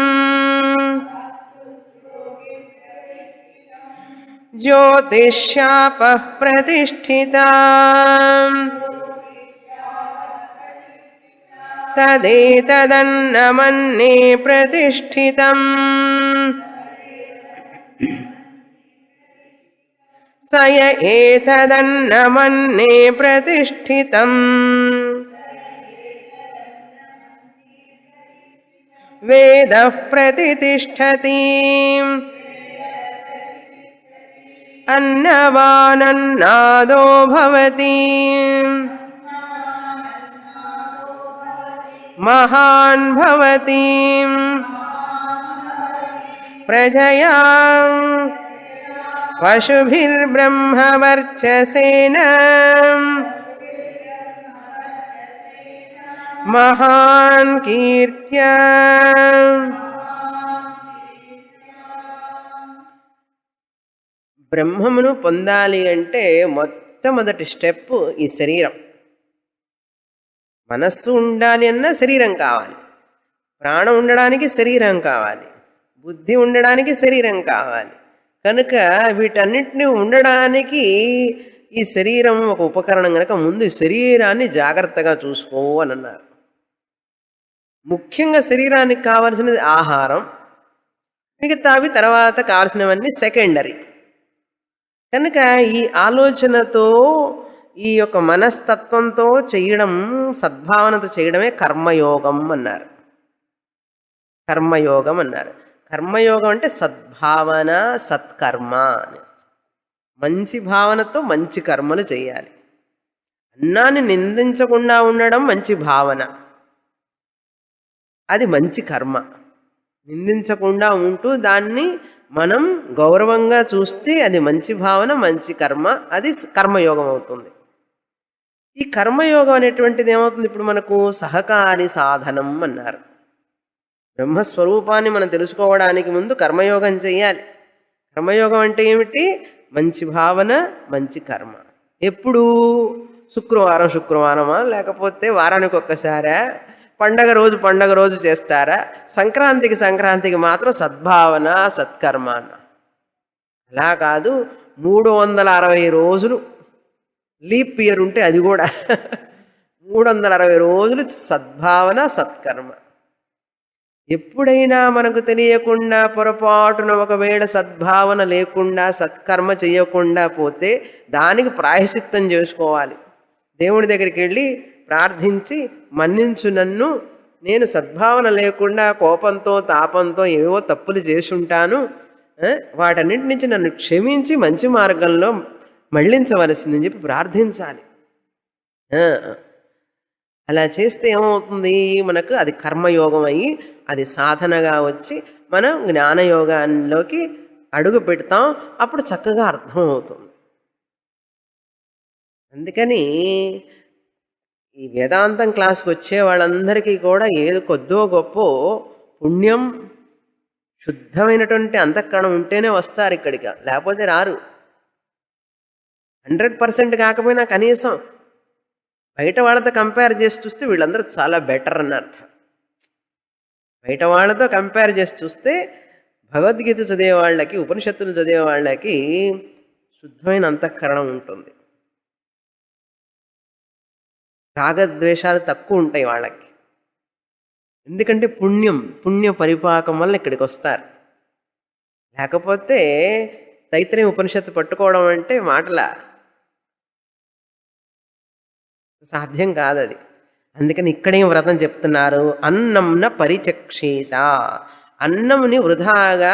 జ్యోతిష్యాపః ప్రతిష్ఠితాం తదేతదన్నమన్నే ప్రతిష్ఠితం సయ ఏతదన్నమన్నే ప్రతిష్ఠితం వేదః ప్రతితిష్ఠతి అన్నవానన్నాదో భవతి మహాన్ భవతి ప్రజయా పశుభిర్బ్రహ్మవర్చసేన మహాన్ కీర్త్యా బ్రహ్మమును పొందాలి అంటే మొట్టమొదటి స్టెప్ ఈ శరీరం. మనస్సు ఉండాలి అన్నా శరీరం కావాలి, ప్రాణం ఉండడానికి శరీరం కావాలి, బుద్ధి ఉండడానికి శరీరం కావాలి. కనుక వీటన్నిటిని ఉండడానికి ఈ శరీరం ఒక ఉపకరణం. కనుక ముందు ఈ శరీరాన్ని జాగ్రత్తగా చూసుకో అని అన్నారు. ముఖ్యంగా శరీరానికి కావలసినది ఆహారం, మిగతావి తర్వాత కావాల్సినవన్నీ సెకండరీ. కనుక ఈ ఆలోచనతో ఈ యొక్క మనస్తత్వంతో చేయడం, సద్భావనతో చేయడమే కర్మయోగం అన్నారు. కర్మయోగం అన్నారు. కర్మయోగం అంటే సద్భావన, సత్కర్మ అని. మంచి భావనతో మంచి కర్మలు చేయాలి. అన్నాన్ని నిందించకుండా ఉండడం మంచి భావన, అది మంచి కర్మ. నిందించకుండా ఉంటూ దాన్ని మనం గౌరవంగా చూస్తే అది మంచి భావన, మంచి కర్మ, అది కర్మయోగం అవుతుంది. ఈ కర్మయోగం అనేటువంటిది ఏమవుతుంది? ఇప్పుడు మనకు సహకారి సాధనం అన్నారు. బ్రహ్మస్వరూపాన్ని మనం తెలుసుకోవడానికి ముందు కర్మయోగం చేయాలి. కర్మయోగం అంటే ఏమిటి? మంచి భావన, మంచి కర్మ. ఎప్పుడు? శుక్రవారం శుక్రవారమా, లేకపోతే వారానికి ఒక్కసారా, పండగ రోజు చేస్తారా? సంక్రాంతికి మాత్రం సద్భావన, సత్కర్మ అన్న. అలా కాదు, 360 రోజులు లీప్ ఇయర్ ఉంటే అది కూడా 360 రోజులు సద్భావన, సత్కర్మ. ఎప్పుడైనా మనకు తెలియకుండా పొరపాటున ఒకవేళ సద్భావన లేకుండా సత్కర్మ చేయకుండా పోతే దానికి ప్రాయశ్చిత్తం చేసుకోవాలి. దేవుడి దగ్గరికి వెళ్ళి ప్రార్థించి, మన్నించు నన్ను, నేను సద్భావన లేకుండా కోపంతో తాపంతో ఏవో తప్పులు చేసుంటాను, వాటన్నిటి నుంచి నన్ను క్షమించి మంచి మార్గంలో మళ్ళించవలసిందని చెప్పి ప్రార్థించాలి. అలా చేస్తే ఏమవుతుంది? మనకు అది కర్మయోగం అయ్యి అది సాధనగా వచ్చి మనం జ్ఞానయోగాల్లోకి అడుగు పెడతాం. అప్పుడు చక్కగా అర్థమవుతుంది. అందుకని ఈ వేదాంతం క్లాస్కి వచ్చే వాళ్ళందరికీ కూడా ఏదో కొద్దో గొప్ప పుణ్యం, శుద్ధమైనటువంటి అంతఃకరణం ఉంటేనే వస్తారు ఇక్కడికి, లేకపోతే రారు. 100% కాకపోయినా కనీసం బయట వాళ్ళతో కంపేర్ చేసి చూస్తే వీళ్ళందరూ చాలా బెటర్ అని అర్థం. బయట వాళ్ళతో కంపేర్ చేసి చూస్తే భగవద్గీత చదివే వాళ్ళకి, ఉపనిషత్తులు చదివే వాళ్ళకి శుద్ధమైన అంతఃకరణం ఉంటుంది. రాగద్వేషాలు తక్కువ ఉంటాయి వాళ్ళకి. ఎందుకంటే పుణ్య పరిపాకం వల్ల ఇక్కడికి వస్తారు. లేకపోతే తైత్రేయ ఉపనిషత్తు పట్టుకోవడం అంటే మాటలా, సాధ్యం కాదు అది. అందుకని ఇక్కడేం వ్రతం చెప్తున్నారు? అన్నంన పరిచక్షిత, అన్నంని వృధాగా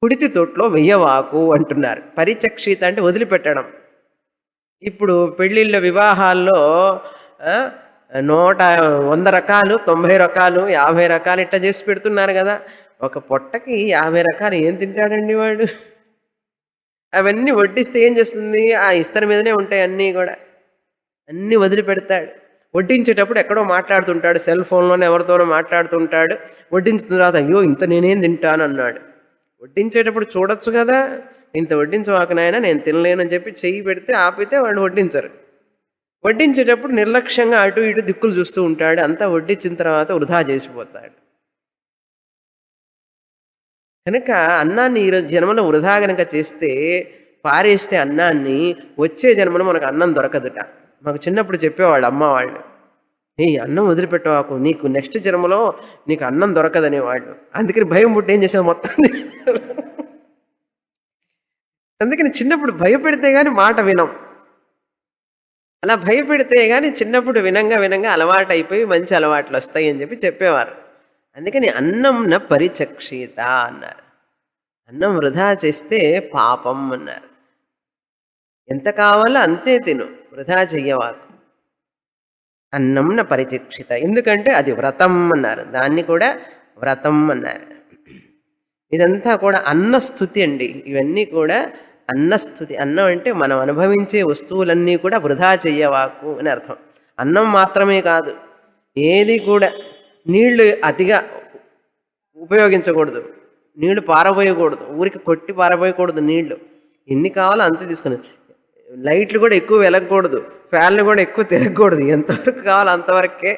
కుడితి తొట్లో వెయ్యవాకు అంటున్నారు. పరిచక్షిత అంటే వదిలిపెట్టడం. ఇప్పుడు పెళ్ళిళ్ళ వివాహాల్లో 100 రకాలు, 90 రకాలు, 50 రకాలు ఇట్లా చేసి పెడుతున్నారు కదా. ఒక పొట్టకి 50 రకాలు ఏం తింటాడండి వాడు? అవన్నీ వడ్డిస్తే ఏం చేస్తుంది? ఆ ఇస్తరి మీదనే ఉంటాయి అన్నీ కూడా. అన్నీ వదిలిపెడతాడు. వడ్డించేటప్పుడు ఎక్కడో మాట్లాడుతుంటాడు, సెల్ ఫోన్లోనే ఎవరితోనో మాట్లాడుతుంటాడు. వడ్డించిన తర్వాత అయ్యో ఇంత నేనేం తింటాను అన్నాడు. వడ్డించేటప్పుడు చూడొచ్చు కదా, ఇంత వడ్డించవాక నాయన నేను తినలేనని చెప్పి చెయ్యి పెడితే ఆపితే వాళ్ళు వడ్డించరు. వడ్డించేటప్పుడు నిర్లక్ష్యంగా అటు ఇటు దిక్కులు చూస్తూ ఉంటాడు. అంతా వడ్డించిన తర్వాత వృధా చేసిపోతాడు. కనుక అన్నాన్ని ఈరోజు జన్మలో వృధా కనుక చేస్తే, పారేస్తే అన్నాన్ని, వచ్చే జన్మలో మనకు అన్నం దొరకదుట. మాకు చిన్నప్పుడు చెప్పేవాళ్ళు అమ్మ వాళ్ళు, అన్నం వదిలిపెట్టవాకు, నీకు నెక్స్ట్ జన్మలో నీకు అన్నం దొరకదనేవాళ్ళు. అందుకని భయం పుట్టి ఏం చేసావు మొత్తం. అందుకని చిన్నప్పుడు భయపెడితే కానీ మాట వినం. అలా భయపెడితే కానీ చిన్నప్పుడు వినంగా అలవాటు అయిపోయి మంచి అలవాట్లు వస్తాయి అని చెప్పి చెప్పేవారు. అందుకని అన్నం న పరిచక్షిత అన్నారు. అన్నం వృధా చేస్తే పాపం అన్నారు. ఎంత కావాలో అంతే తిను, వృధా చెయ్యవాకు. అన్నం న పరిచక్షిత, ఎందుకంటే అది వ్రతం అన్నారు, దాన్ని కూడా వ్రతం అన్నారు. ఇదంతా కూడా అన్నస్థుతి అండి. ఇవన్నీ కూడా అన్నస్థుతి. అన్నం అంటే మనం అనుభవించే వస్తువులన్నీ కూడా వృధా చెయ్యవాకు అని అర్థం. అన్నం మాత్రమే కాదు, ఏది కూడా. నీళ్లు అతిగా ఉపయోగించకూడదు, నీళ్లు పారబోయకూడదు, ఊరికి కొట్టి పారబోయకూడదు. నీళ్లు ఎన్ని కావాలో అంతే తీసుకుని. లైట్లు కూడా ఎక్కువ వెలగకూడదు, ఫ్యాన్లు కూడా ఎక్కువ తిరగకూడదు. ఎంతవరకు కావాలో అంతవరకే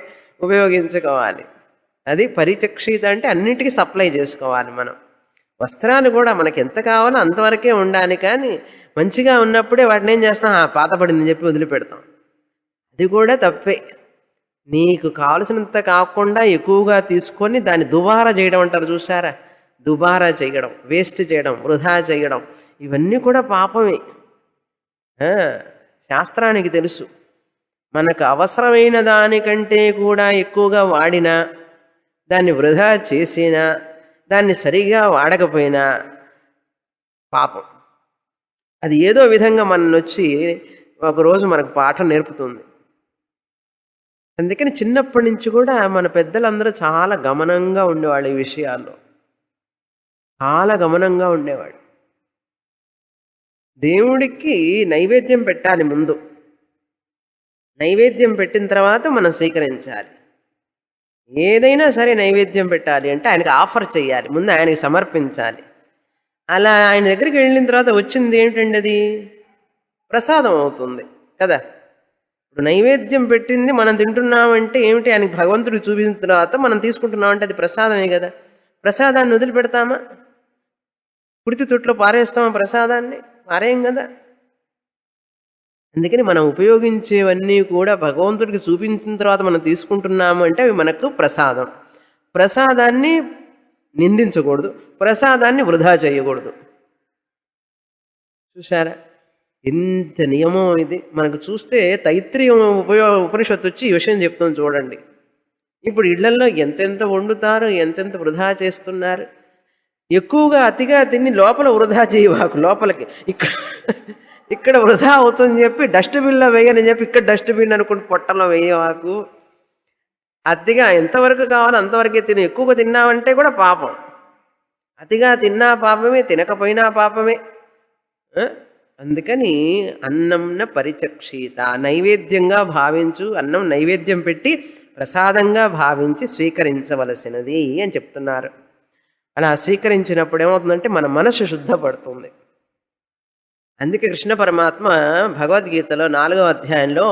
ఉపయోగించుకోవాలి. అది పరిచక్షిత అంటే అన్నిటికీ సప్లై చేసుకోవాలి మనం. వస్త్రాలు కూడా మనకి ఎంత కావాలో అంతవరకే ఉండాలి, కానీ మంచిగా ఉన్నప్పుడే వాటిని ఏం చేస్తాం, పాతపడిందని చెప్పి వదిలిపెడతాం. అది కూడా తప్పే. నీకు కావలసినంత కాకుండా ఎక్కువగా తీసుకొని దాన్ని దుబారా చేయడం అంటారు చూసారా, దుబారా చేయడం, వేస్ట్ చేయడం, వృధా చేయడం, ఇవన్నీ కూడా పాపమే. శాస్త్రానికి తెలుసు, మనకు అవసరమైన దానికంటే కూడా ఎక్కువగా వాడినా, దాన్ని వృధా చేసినా, దాన్ని సరిగా వాడకపోయినా పాపం. అది ఏదో విధంగా మన వచ్చి ఒకరోజు మనకు పాఠం నేర్పుతుంది. అందుకని చిన్నప్పటి నుంచి కూడా మన పెద్దలందరూ చాలా గమనంగా ఉండేవాళ్ళు, ఈ విషయాల్లో చాలా గమనంగా ఉండేవాడు. దేవుడికి నైవేద్యం పెట్టాలి ముందు, నైవేద్యం పెట్టిన తర్వాత మనం స్వీకరించాలి. ఏదైనా సరే నైవేద్యం పెట్టాలి అంటే ఆయనకి ఆఫర్ చేయాలి, ముందు ఆయనకి సమర్పించాలి. అలా ఆయన దగ్గరికి వెళ్ళిన తర్వాత వచ్చింది ఏంటండి, అది ప్రసాదం అవుతుంది కదా. ఇప్పుడు నైవేద్యం పెట్టింది మనం తింటున్నామంటే ఏమిటి, ఆయనకి భగవంతుడికి చూపించిన తర్వాత మనం తీసుకుంటున్నామంటే అది ప్రసాదమే కదా. ప్రసాదాన్ని వదిలిపెడతామా, కుడితి తొట్లో పారేస్తామా ప్రసాదాన్ని? పారేయం కదా. అందుకని మనం ఉపయోగించేవన్నీ కూడా భగవంతుడికి చూపించిన తర్వాత మనం తీసుకుంటున్నాము అంటే అవి మనకు ప్రసాదం. ప్రసాదాన్ని నిందించకూడదు, ప్రసాదాన్ని వృధా చేయకూడదు. చూసారా ఎంత నియమం ఇది. మనకు చూస్తే తైత్రీయం ఉపనిషత్తు వచ్చి ఈ విషయం చెప్తుంది చూడండి. ఇప్పుడు ఇళ్లల్లో ఎంతెంత వండుతారు, ఎంతెంత వృధా చేస్తున్నారు. ఎక్కువగా అతిగా తిని లోపల వృధా చేయవాకు, లోపలికి ఇక్కడ వృధా అవుతుందని చెప్పి డస్ట్బిన్లో వేయని చెప్పి ఇక్కడ డస్ట్బిన్ అనుకుంటూ పొట్టలో వేయవాకు. అతిగా ఎంతవరకు కావాలో అంతవరకే తిని, ఎక్కువగా తిన్నామంటే కూడా పాపం. అతిగా తిన్నా పాపమే, తినకపోయినా పాపమే. అందుకని అన్నంన పరిచక్షిత, నైవేద్యంగా భావించు. అన్నం నైవేద్యం పెట్టి ప్రసాదంగా భావించి స్వీకరించవలసినది అని చెప్తున్నారు. అలా స్వీకరించినప్పుడు ఏమవుతుందంటే మన మనసు శుద్ధపడుతుంది. అందుకే కృష్ణ పరమాత్మ భగవద్గీతలో 4వ అధ్యాయంలో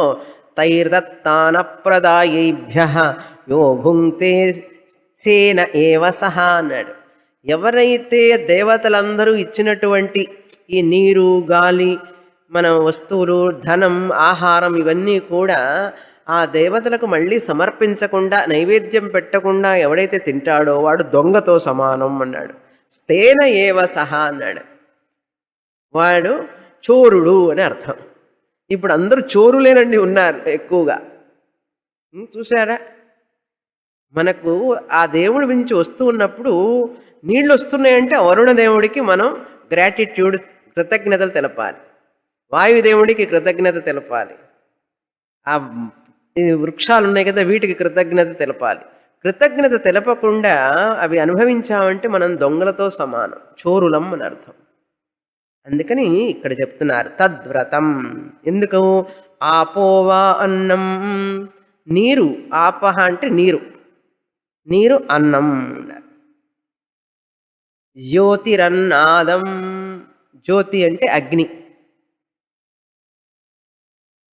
తైర్దత్తాన ప్రదాయేభ్యః యో భుంక్తే సేన ఏవ సహా అన్నాడు. ఎవరైతే దేవతలందరూ ఇచ్చినటువంటి ఈ నీరు, గాలి, మన వస్తువులు, ధనం, ఆహారం ఇవన్నీ కూడా ఆ దేవతలకు మళ్ళీ సమర్పించకుండా, నైవేద్యం పెట్టకుండా ఎవడైతే తింటాడో వాడు దొంగతో సమానం అన్నాడు. స్తేన ఏవ సహా అన్నాడు. వాడు చోరుడు అని అర్థం. ఇప్పుడు అందరూ చోరులేనండి ఉన్నారు ఎక్కువగా. చూసారా, మనకు ఆ దేవుడి నుంచి వస్తూ ఉన్నప్పుడు నీళ్ళు వస్తున్నాయంటే వరుణ దేవుడికి మనం గ్రాటిట్యూడ్, కృతజ్ఞతలు తెలపాలి. వాయుదేవుడికి కృతజ్ఞత తెలపాలి. ఆ వృక్షాలు ఉన్నాయి కదా, వీటికి కృతజ్ఞత తెలపాలి. కృతజ్ఞత తెలపకుండా అవి అనుభవించామంటే మనం దొంగలతో సమానం, చోరులం అని అర్థం. అందుకని ఇక్కడ చెప్తున్నారు తద్వ్రతం. ఎందుకు? ఆపోవా అన్నం, నీరు. ఆపహ అంటే నీరు, నీరు అన్నం. జ్యోతిరన్నాదం, జ్యోతి అంటే అగ్ని.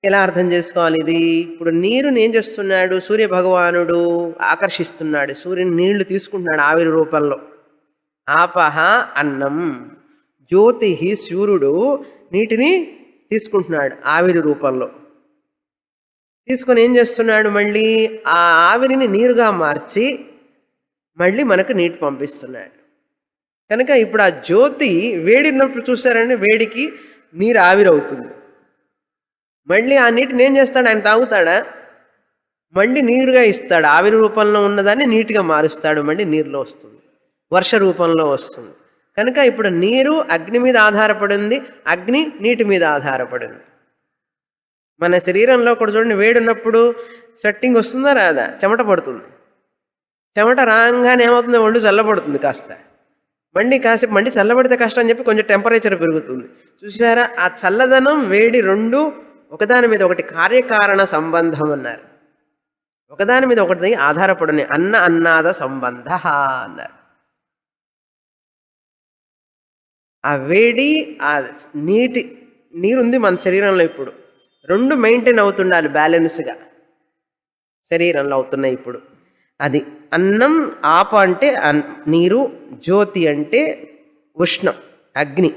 ఎలా అర్థం చేసుకోవాలి ఇది? ఇప్పుడు నీరుని ఏం చేస్తున్నాడు సూర్య భగవానుడు? ఆకర్షిస్తున్నాడు. సూర్యుని నీళ్లు తీసుకుంటున్నాడు ఆవిరి రూపంలో. ఆపహ అన్నం, జ్యోతి సూర్యుడు నీటిని తీసుకుంటున్నాడు ఆవిరి రూపంలో. తీసుకొని ఏం చేస్తున్నాడు? మళ్ళీ ఆ ఆవిరిని నీరుగా మార్చి మళ్ళీ మనకు నీటి పంపిస్తున్నాడు. కనుక ఇప్పుడు ఆ జ్యోతి వేడినప్పుడు చూసారండి, వేడికి నీరు ఆవిరవుతుంది. మళ్ళీ ఆ నీటిని ఏం చేస్తాడు? ఆయన తాగుతాడా? మళ్ళీ నీరుగా ఇస్తాడు. ఆవిరి రూపంలో ఉన్నదాన్ని నీటిగా మారుస్తాడు, మళ్ళీ నీరులో వస్తుంది, వర్ష రూపంలో వస్తుంది. కనుక ఇప్పుడు నీరు అగ్ని మీద ఆధారపడింది, అగ్ని నీటి మీద ఆధారపడింది. మన శరీరంలో కూడా చూడండి, వేడున్నప్పుడు స్వెట్టింగ్ వస్తుందా రాదా? చెమట పడుతుంది. చెమట రాగానే ఏమవుతుంది, ఒళ్ళు చల్లబడుతుంది కాస్త. మళ్ళీ కాసేపు మళ్ళీ చల్లబడితే కష్టం అని చెప్పి కొంచెం టెంపరేచర్ పెరుగుతుంది. చూసారా, ఆ చల్లదనం వేడి రెండు ఒకదాని మీద ఒకటి కార్యకారణ సంబంధం అన్నారు. ఒకదాని మీద ఒకటి ఆధారపడిన అన్నాద సంబంధ అన్నారు. ఆ వేడి, ఆ నీరుంది మన శరీరంలో, ఇప్పుడు రెండు మెయింటైన్ అవుతుండాలి బ్యాలెన్స్గా శరీరంలో అవుతున్నాయి ఇప్పుడు. అది అన్నం, ఆప అంటే నీరు, జ్యోతి అంటే ఉష్ణం అగ్ని.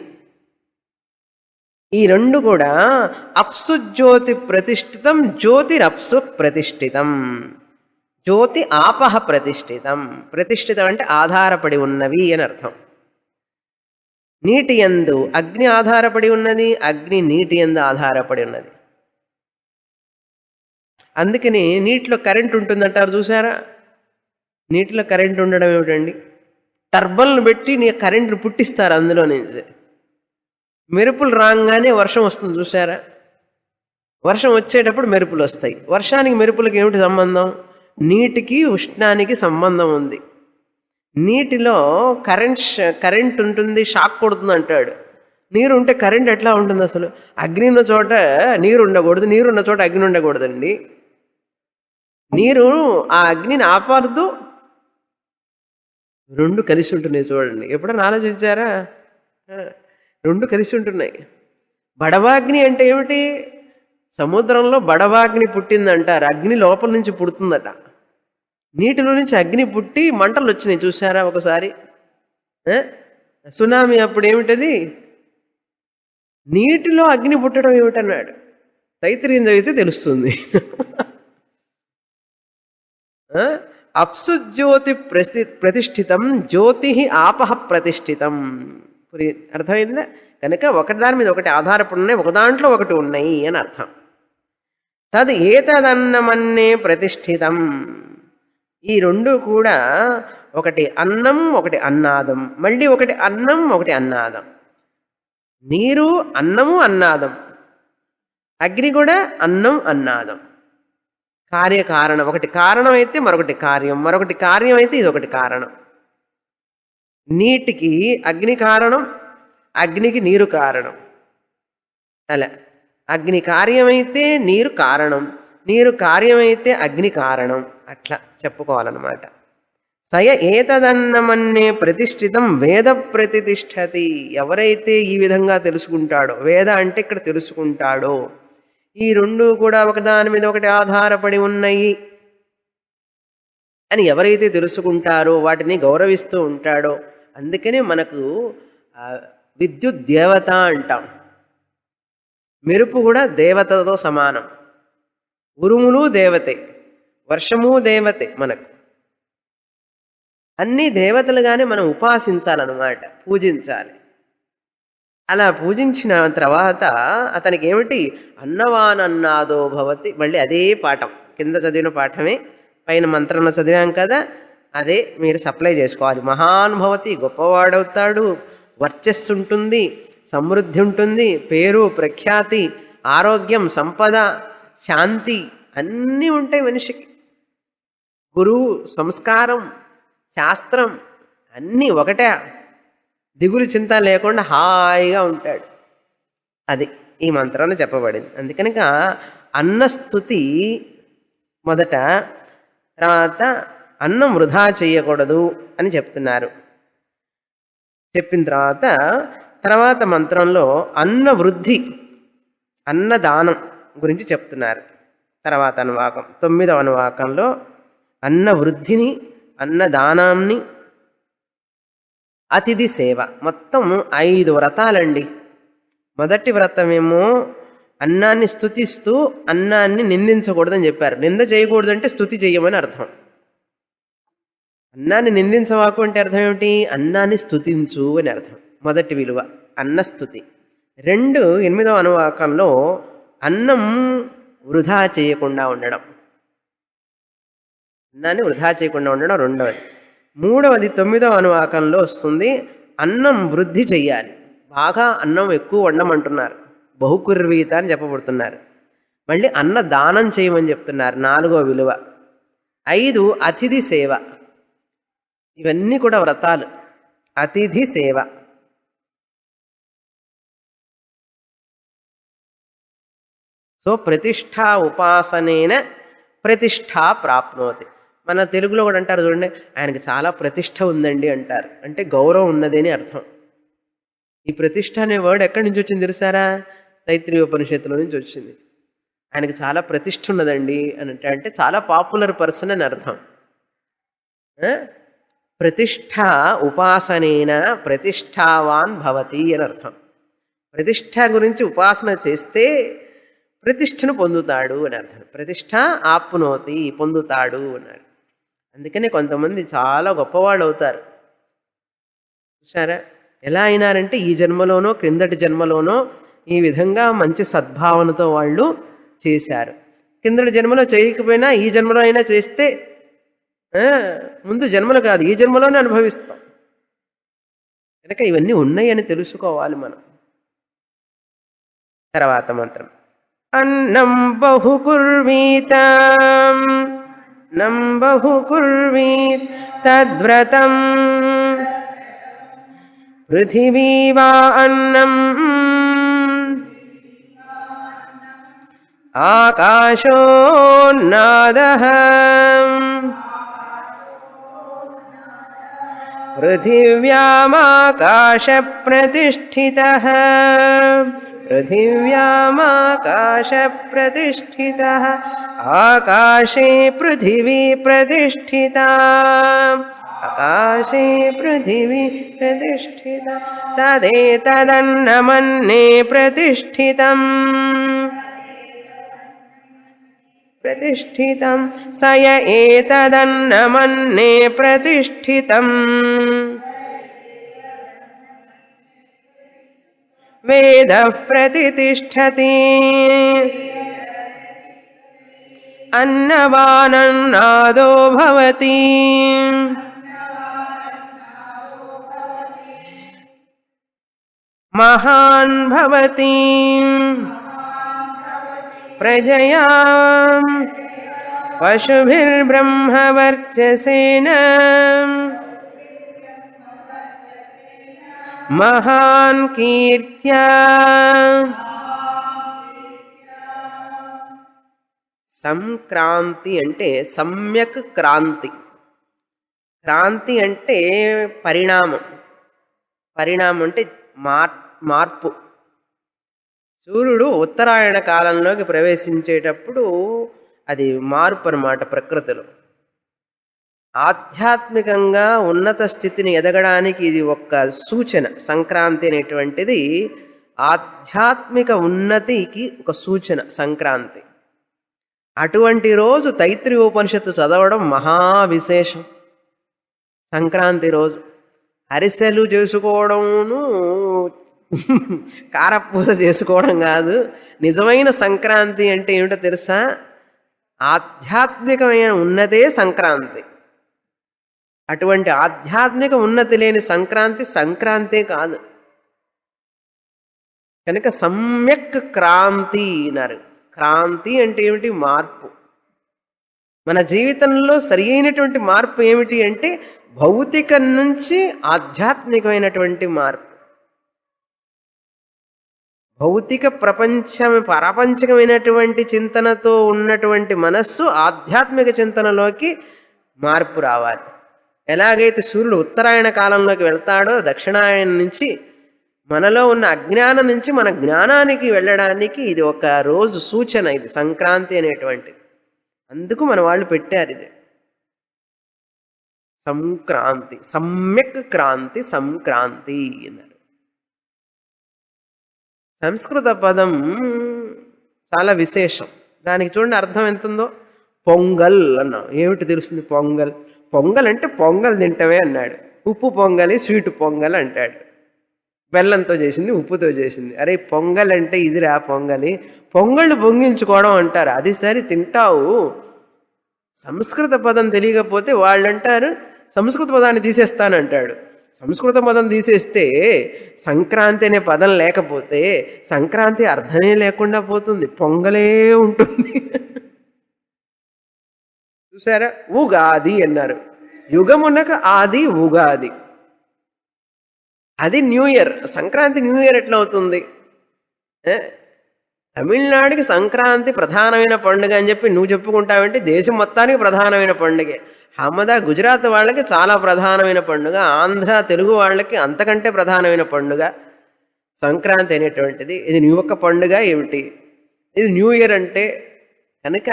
ఈ రెండు కూడా అప్సు జ్యోతి ప్రతిష్ఠితం, జ్యోతిరప్సు ప్రతిష్ఠితం. జ్యోతి ఆపహ ప్రతిష్ఠితం. ప్రతిష్ఠితం అంటే ఆధారపడి ఉన్నవి అని అర్థం. నీటి యందు అగ్ని ఆధారపడి ఉన్నది, అగ్ని నీటి యందు ఆధారపడి ఉన్నది. అందుకని నీటిలో కరెంట్ ఉంటుందంటారు చూసారా. నీటిలో కరెంట్ ఉండడం ఏమిటండి? టర్బన్లు పెట్టి నీ కరెంటును పుట్టిస్తారు అందులో నుంచి. మెరుపులు రాగానే వర్షం వస్తుంది చూసారా. వర్షం వచ్చేటప్పుడు మెరుపులు వస్తాయి. వర్షానికి మెరుపులకి ఏమిటి సంబంధం? నీటికి ఉష్ణానికి సంబంధం ఉంది. నీటిలో కరెంట్ ఉంటుంది, షాక్ కొడుతుంది అంటాడు. నీరు ఉంటే కరెంట్ ఎట్లా ఉంటుంది అసలు? అగ్ని ఉన్న చోట నీరు ఉండకూడదు, నీరున్న చోట అగ్ని ఉండకూడదండి. నీరు ఆ అగ్నిని ఆపరదు, రెండు కలిసి ఉంటున్నాయి. చూడండి, ఎప్పుడైనా ఆలోచించారా? రెండు కలిసి ఉంటున్నాయి. బడవాగ్ని అంటే ఏమిటి? సముద్రంలో బడవాగ్ని పుట్టిందంటారు. అగ్ని లోపల నుంచి పుడుతుందట. నీటిలో నుంచి అగ్ని పుట్టి మంటలు వచ్చినాయి చూసారా ఒకసారి. సునామీ అప్పుడు ఏమిటది? నీటిలో అగ్ని పుట్టడం ఏమిటన్నాడు. తైత్రీయం చదివితే తెలుస్తుంది. అప్సు జ్యోతి ప్రతిష్ఠితం, జ్యోతి ఆపహ ప్రతిష్ఠితం. అర్థమైందా? కనుక ఒకదాని మీద ఒకటి ఆధారపడి ఉన్నాయి, ఒక దాంట్లో ఒకటి ఉన్నాయి అని అర్థం. తద్ ఏతదన్నమన్నే ప్రతిష్ఠితం. ఈ రెండు కూడా ఒకటి అన్నం, ఒకటి అన్నాదం, మళ్ళీ ఒకటి అన్నం, ఒకటి అన్నాదం. నీరు అన్నము అన్నాదం, అగ్ని కూడా అన్నం అన్నాదం. కార్యకారణం, ఒకటి కారణం అయితే మరొకటి కార్యం, మరొకటి కార్యం అయితే ఇదొకటి కారణం. నీటికి అగ్ని కారణం, అగ్నికి నీరు కారణం. అలా అగ్ని కార్యమైతే నీరు కారణం, నీరు కార్యమైతే అగ్ని కారణం. అట్లా చెప్పుకోవాలన్నమాట. సయ ఏతదన్నమన్నే ప్రతిష్ఠితం వేద ప్రతిష్టతి. ఎవరైతే ఈ విధంగా తెలుసుకుంటాడో, వేద అంటే ఇక్కడ తెలుసుకుంటాడో, ఈ రెండు కూడా ఒకదాని మీద ఒకటి ఆధారపడి ఉన్నాయి అని ఎవరైతే తెలుసుకుంటారో, వాటిని గౌరవిస్తూ ఉంటాడో, అందుకనే మనకు విద్యుత్ దేవత అంటాం. మెరుపు కూడా దేవతతో సమానం. ఉరుములు దేవతే, వర్షము దేవతే. మనకు అన్నీ దేవతలుగానే మనం ఉపాసించాలన్నమాట, పూజించాలి. అలా పూజించిన తర్వాత అతనికి ఏమిటి? అన్నవానన్నాదో భవతి. మళ్ళీ అదే పాఠం, కింద చదివిన పాఠమే పైన మంత్రంలో చదివాం కదా, అదే మీరు సప్లై చేసుకోవాలి. మహాన్ భవతి, గొప్పవాడవుతాడు, వర్చస్సు ఉంటుంది, సమృద్ధి ఉంటుంది, పేరు ప్రఖ్యాతి, ఆరోగ్యం, సంపద, శాంతి అన్నీ ఉంటాయి మనిషికి. గురువు, సంస్కారం, శాస్త్రం అన్నీ ఒకటే. దిగులు చింత లేకుండా హాయిగా ఉంటాడు. అది ఈ మంత్రాన్ని చెప్పబడింది. అందుకనిక అన్నస్తుతి మొదట, తర్వాత అన్నం వృధా చేయకూడదు అని చెప్తున్నారు. చెప్పిన తర్వాత మంత్రంలో అన్న వృద్ధి, అన్నదానం గురించి చెప్తున్నారు. తర్వాత అనువాకం, 9వ అనువాకంలో అన్న వృద్ధిని, అన్నదానాన్ని, అతిథి సేవ, మొత్తం 5 వ్రతాలండి. మొదటి వ్రతమేమో అన్నాన్ని స్తుతిస్తూ అన్నాన్ని నిందించకూడదని చెప్పారు. నింద చేయకూడదంటే స్తుతి చెయ్యమని అర్థం. అన్నాన్ని నిందించవాకు అంటే అర్థం ఏమిటి? అన్నాన్ని స్తుతించు అని అర్థం. మొదటి విలువ అన్నస్తుతి. 2 8వ అనువాకంలో అన్నం వృధా చేయకుండా ఉండడం. అన్నాన్ని వృధా చేయకుండా ఉండడం రెండవది. మూడవది 9వ అనువాకంలో వస్తుంది, అన్నం వృద్ధి చెయ్యాలి. బాగా అన్నం ఎక్కువ వండమంటున్నారు, బహుకుర్వీత అని చెప్పబడుతున్నారు. మళ్ళీ అన్న దానం చేయమని చెప్తున్నారు, 4వ విలువ. 5 అతిథి సేవ. ఇవన్నీ కూడా వ్రతాలు. అతిథి సేవ. సో ప్రతిష్ఠా ఉపాసనేన ప్రతిష్ఠా ప్రాప్నోతి. మన తెలుగులో కూడా అంటారు చూడండి, ఆయనకి చాలా ప్రతిష్ఠ ఉందండి అంటారు, అంటే గౌరవం ఉన్నది అని అర్థం. ఈ ప్రతిష్ఠ అనే వర్డ్ ఎక్కడి నుంచి వచ్చింది తెలుసారా? తైత్రీయ ఉపనిషత్తులో నుంచి వచ్చింది. ఆయనకి చాలా ప్రతిష్ఠ ఉన్నదండి అని అంటే చాలా పాపులర్ పర్సన్ అని అర్థం. ప్రతిష్ఠ ఉపాసనేన ప్రతిష్ఠావాన్ భవతి అని అర్థం. ప్రతిష్ఠ గురించి ఉపాసన చేస్తే ప్రతిష్ఠను పొందుతాడు అని అర్థం. ప్రతిష్ఠ ఆప్నోతి, పొందుతాడు అన్నాడు. అందుకనే కొంతమంది చాలా గొప్పవాళ్ళు అవుతారు. చూసారా ఎలా అయినారంటే, ఈ జన్మలోనో క్రిందటి జన్మలోనో ఈ విధంగా మంచి సద్భావనతో వాళ్ళు చేశారు. కిందటి జన్మలో చేయకపోయినా ఈ జన్మలో అయినా చేస్తే ముందు జన్మలు కాదు ఈ జన్మలోనే అనుభవిస్తాం. కనుక ఇవన్నీ ఉన్నాయని తెలుసుకోవాలి మనం. తర్వాత మంత్రం, అన్నం బహుకుర్వీత నం బహుకుర్వీత్ తద్వ్రతం పృథివీ వా అన్నం ఆకాశోన్నాదః పృథివ్యామాకాశ ప్రతిష్ఠితః పృథివ్యామాకాశ ప్రతిష్ఠితః ఆకాశే పృథివీ ప్రతిష్ఠితా ఆకాశే పృథివీ ప్రతిష్ఠితా తదేతదన్నమన్నే ప్రతిష్ఠితం ప్రతిష్ఠితం సయ ఏతదన్నమన్నే ప్రతిష్ఠితం వేదః ప్రతితిష్ఠతి అన్నవానన్నాదో భవతి మహాన్ భవతి ప్రజయా పశుభిర్బ్రహ్మవర్చసేన మహాన్ కీర్త్యా. సంక్రాంతి అంటే సమ్యక్ క్రాంతి. క్రాంతి అంటే పరిణామం. పరిణామం అంటే మార్పు. సూర్యుడు ఉత్తరాయణ కాలంలోకి ప్రవేశించేటప్పుడు అది మార్పు అన్నమాట ప్రకృతిలో. ఆధ్యాత్మికంగా ఉన్నత స్థితిని ఎదగడానికి ఇది ఒక సూచన. సంక్రాంతి అనేటువంటిది ఆధ్యాత్మిక ఉన్నతికి ఒక సూచన సంక్రాంతి. అటువంటి రోజు తైత్రీయ ఉపనిషత్తు చదవడం మహావిశేషం. సంక్రాంతి రోజు అరిసెలు చేసుకోవడమును కారపూస చేసుకోవడం కాదు. నిజమైన సంక్రాంతి అంటే ఏమిటో తెలుసా? ఆధ్యాత్మికమైన ఉన్నదే సంక్రాంతి. అటువంటి ఆధ్యాత్మిక ఉన్నతి లేని సంక్రాంతి సంక్రాంతే కాదు. కనుక సమ్యక్ క్రాంతి అన్నారు. క్రాంతి అంటే ఏమిటి? మార్పు. మన జీవితంలో సరి అయినటువంటి మార్పు ఏమిటి అంటే భౌతికం నుంచి ఆధ్యాత్మికమైనటువంటి మార్పు. భౌతిక ప్రాపంచికమైనటువంటి చింతనతో ఉన్నటువంటి మనస్సు ఆధ్యాత్మిక చింతనలోకి మార్పు రావాలి. ఎలాగైతే సూర్యుడు ఉత్తరాయణ కాలంలోకి వెళ్తాడో దక్షిణాయనం నుంచి మనలో ఉన్న అజ్ఞానం నుంచి మన జ్ఞానానికి వెళ్ళడానికి ఇది ఒక రోజు సూచన. ఇది సంక్రాంతి అనేటువంటిది. అందుకు మన వాళ్ళు పెట్టారు ఇది సంక్రాంతి. సమ్యక్ క్రాంతి సంక్రాంతి అన్నారు. సంస్కృత పదం చాలా విశేషం. దానికి చూడండి అర్థం ఎంతుందో. పొంగల్ అన్నాం. ఏమిటి తెలుస్తుంది? పొంగల్. పొంగల్ అంటే పొంగల్ తింటవే అన్నాడు. ఉప్పు పొంగలి స్వీట్ పొంగల్ అంటాడు. బెల్లంతో చేసింది, ఉప్పుతో చేసింది. అరే పొంగల్ అంటే ఇదిరా పొంగలి. పొంగళ్ళు పొంగించుకోవడం అంటారు. అది సరి తింటావు. సంస్కృత పదం తెలియకపోతే వాళ్ళంటారు సంస్కృత పదాన్ని తీసేస్తానంటాడు. సంస్కృత పదం తీసేస్తే సంక్రాంతి అనే పదం లేకపోతే సంక్రాంతి అర్థమే లేకుండా పోతుంది, పొంగలే ఉంటుంది. చూసారా, ఉగాది అన్నారు. యుగమునకు ఆది ఉగాది, అది new year. Sankranti new year ఎట్లా అవుతుంది? తమిళనాడుకి సంక్రాంతి ప్రధానమైన పండుగ అని చెప్పి నువ్వు చెప్పుకుంటావంటే దేశం మొత్తానికి ప్రధానమైన పండుగే. హమదా గుజరాత్ వాళ్ళకి చాలా ప్రధానమైన పండుగ, ఆంధ్ర తెలుగు వాళ్ళకి అంతకంటే ప్రధానమైన పండుగ సంక్రాంతి అనేటువంటిది. ఇది నీ యొక్క పండుగ ఏమిటి? ఇది న్యూ ఇయర్ అంటే కనుక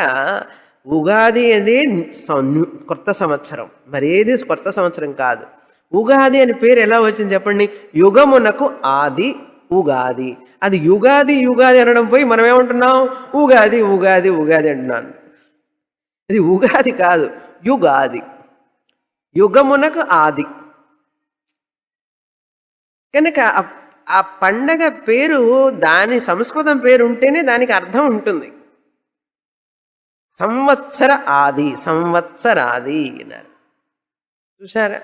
ఉగాది అది కొత్త సంవత్సరం, మరేది కొత్త సంవత్సరం కాదు. ఉగాది అని పేరు ఎలా వచ్చింది చెప్పండి? యుగమునకు ఆది ఉగాది. అది యుగాది యుగాది అనడం పోయి మనం ఏమంటున్నాం? ఉగాది ఉగాది ఉగాది అంటున్నాను. ఇది ఉగాది కాదు, యుగాది, యుగమునకు ఆది. కనుక ఆ పండగ పేరు దాని సంస్కృతం పేరు ఉంటేనే దానికి అర్థం ఉంటుంది. సంవత్సర ఆది, సంవత్సరాది అన్నారు. చూసారా?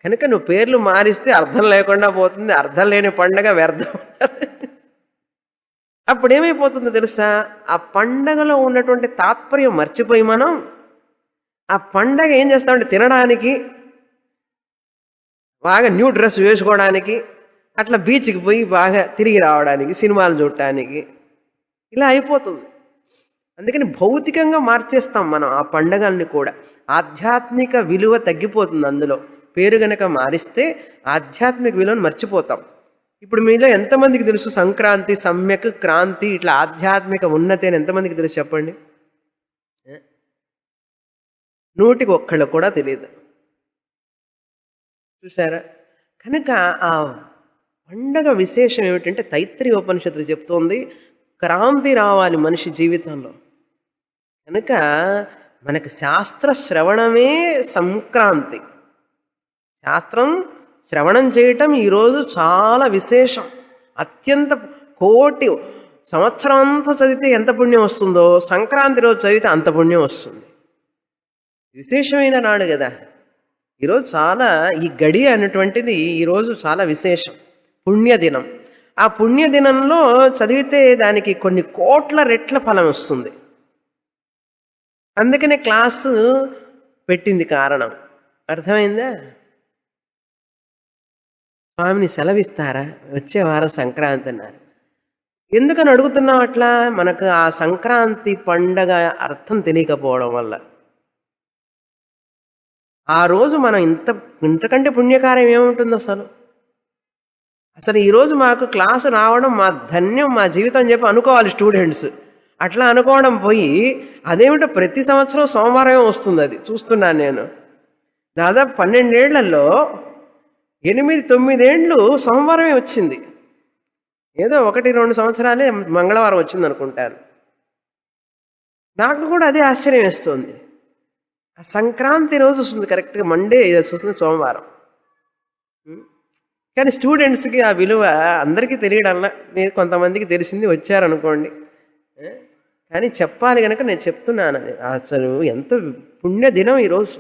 కనుక నువ్వు పేర్లు మారిస్తే అర్థం లేకుండా పోతుంది, అర్థం లేని పండగ వ్యర్థం. అప్పుడు ఏమైపోతుందో తెలుసా? ఆ పండగలో ఉన్నటువంటి తాత్పర్యం మర్చిపోయి మనం ఆ పండగ ఏం చేస్తామంటే తినడానికి, బాగా న్యూ డ్రెస్ వేసుకోవడానికి, అట్లా బీచ్కి పోయి బాగా తిరిగి రావడానికి, సినిమాలు చూడటానికి, ఇలా అయిపోతుంది. అందుకని భౌతికంగా మార్చేస్తాం మనం ఆ పండగల్ని కూడా. ఆధ్యాత్మిక విలువ తగ్గిపోతుంది అందులో. పేరు గనక మారిస్తే ఆధ్యాత్మిక విలువను మర్చిపోతాం. ఇప్పుడు మీలో ఎంతమందికి తెలుసు సంక్రాంతి, సమ్యక్ క్రాంతి ఇట్లా ఆధ్యాత్మిక ఉన్నతి అని ఎంతమందికి తెలుసు చెప్పండి? 100కి కూడా తెలియదు. చూసారా? కనుక ఆ పండగ విశేషం ఏమిటంటే తైత్రీయ ఉపనిషత్తు చెప్తోంది క్రాంతి రావాలి మనిషి జీవితంలో. కనుక మనకు శాస్త్ర శ్రవణమే సంక్రాంతి. శాస్త్రం శ్రవణం చేయటం ఈరోజు చాలా విశేషం. అత్యంత కోటి సంవత్సరం అంతా చదివితే ఎంత పుణ్యం వస్తుందో సంక్రాంతి రోజు చదివితే అంత పుణ్యం వస్తుంది. విశేషమైన నాడు కదా ఈరోజు. చాలా ఈ గడి అనేటువంటిది ఈరోజు చాలా విశేషం, పుణ్యదినం. ఆ పుణ్యదినంలో చదివితే దానికి కొన్ని కోట్ల రెట్ల ఫలం వస్తుంది. అందుకనే క్లాసు పెట్టింది కారణం. అర్థమైందా? స్వామిని సెలవిస్తారా వచ్చే వారం సంక్రాంతి అన్నారు. ఎందుకని అడుగుతున్నాం అట్లా? మనకు ఆ సంక్రాంతి పండగ అర్థం తెలియకపోవడం వల్ల. ఆ రోజు మనం ఇంతకంటే పుణ్యకార్యం ఏముంటుంది అసలు? అసలు ఈరోజు మాకు క్లాసు రావడం మా ధన్యం, మా జీవితం అని చెప్పి అనుకోవాలి స్టూడెంట్స్. అట్లా అనుకోవడం పోయి అదేమిటో ప్రతి సంవత్సరం సోమవారమే వస్తుంది. అది చూస్తున్నాను నేను. దాదాపు 12 ఏళ్లలో 8-9 ఏళ్ళు సోమవారమే వచ్చింది. ఏదో 1-2 సంవత్సరాలే మంగళవారం వచ్చింది అనుకుంటాను. నాకు కూడా అదే ఆశ్చర్యం వేస్తుంది. ఆ సంక్రాంతి రోజు వస్తుంది కరెక్ట్గా, మండే వస్తుంది సోమవారం. కానీ స్టూడెంట్స్కి ఆ విలువ అందరికీ తెలియడంలా. మీరు కొంతమందికి తెలిసింది వచ్చారనుకోండి. కానీ చెప్పాలి కనుక నేను చెప్తున్నాను. అది అసలు ఎంత పుణ్యదినం ఈరోజు.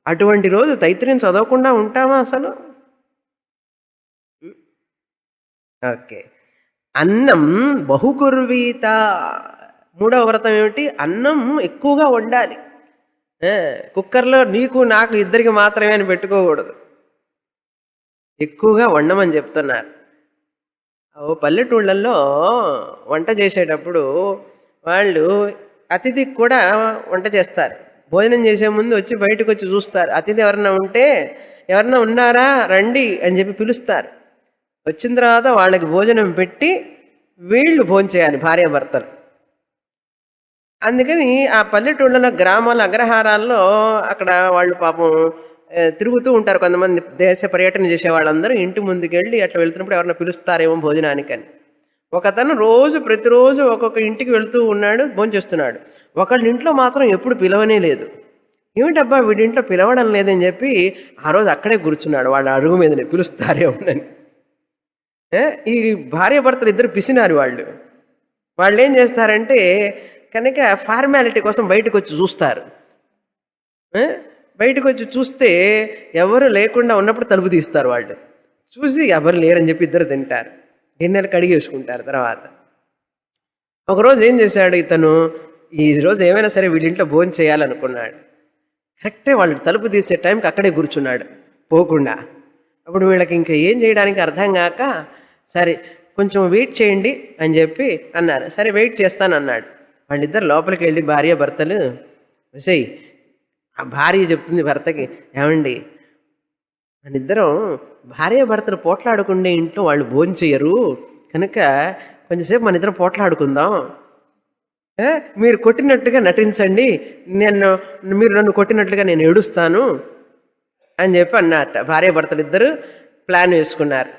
అటువంటి రోజు తైత్రీయం చదవకుండా ఉంటామా అసలు? ఓకే. అన్నం బహుకుర్వీత. 3వ వ్రతం ఏమిటి? అన్నం ఎక్కువగా వండాలి. కుక్కర్లో నీకు నాకు ఇద్దరికి మాత్రమే అని పెట్టుకోకూడదు, ఎక్కువగా వండమని చెప్తున్నారు. పల్లెటూళ్ళల్లో వంట చేసేటప్పుడు వాళ్ళు అతిథికి కూడా వంట చేస్తారు. భోజనం చేసే ముందు వచ్చి బయటకు వచ్చి చూస్తారు. అతిథి ఎవరన్నా ఉంటే ఎవరన్నా ఉన్నారా రండి అని చెప్పి పిలుస్తారు. వచ్చిన తర్వాత వాళ్ళకి భోజనం పెట్టి వీళ్ళు భోంచేయాలి, భార్యాభర్తలు. అందుకని ఆ పల్లెటూళ్ళలో గ్రామాల అగ్రహారాల్లో అక్కడ వాళ్ళు పాపం తిరుగుతూ ఉంటారు. కొంతమంది దేశ పర్యటన చేసే వాళ్ళందరూ ఇంటి ముందుకు వెళ్ళి అట్లా వెళ్తున్నప్పుడు ఎవరన్నా పిలుస్తారేమో భోజనానికని. ఒకతను ప్రతిరోజు ఒక్కొక్క ఇంటికి వెళ్తూ ఉన్నాడు, భోంచేస్తున్నాడు. ఒకళ్ళ ఇంట్లో మాత్రం ఎప్పుడు పిలవనే లేదు. ఏమిటబ్బా వీడింట్లో పిలవడం లేదని చెప్పి ఆ రోజు అక్కడే కూర్చున్నాడు, వాళ్ళ అడుగు మీదనే పిలుస్తారేమోనని. ఈ భార్యాభర్తలు ఇద్దరు పిసినారు. వాళ్ళు ఏం చేస్తారంటే కనుక ఫార్మాలిటీ కోసం బయటకు వచ్చి చూస్తారు. ఆ? బయటకు వచ్చి చూస్తే ఎవరు లేకుండా ఉన్నప్పుడు తలుపు తీస్తారు వాళ్ళు. చూసి ఎవరు లేరని చెప్పి ఇద్దరు తింటారు, గిన్నెలు కడిగేసుకుంటారు. తర్వాత ఒకరోజు ఏం చేశాడు ఇతను, ఈరోజు ఏమైనా సరే వీళ్ళింట్లో భోజనం చేయాలనుకున్నాడు. కరెక్టే వాళ్ళు తలుపు తీసే టైంకి అక్కడే కూర్చున్నాడు పోకుండా. అప్పుడు వీళ్ళకి ఇంకా ఏం చేయడానికి అర్థం కాక, సరే కొంచెం వెయిట్ చేయండి అని చెప్పి అన్నారు. సరే వెయిట్ చేస్తానన్నాడు. వాళ్ళిద్దరు లోపలికి వెళ్ళి భార్య భర్తలు, విసయ్ ఆ భార్య చెప్తుంది భర్తకి, ఏమండి మనిద్దరం భార్య భర్తలు పోట్లాడుకుండే ఇంట్లో వాళ్ళు భోజనం చేయరు కనుక కొంచెంసేపు మన ఇద్దరం పోట్లాడుకుందాం, మీరు కొట్టినట్టుగా నటించండి, మీరు నన్ను కొట్టినట్లుగా నేను ఏడుస్తాను అని చెప్పి అన్నట్ట. భార్య భర్తలు ఇద్దరు ప్లాన్ వేసుకున్నారు.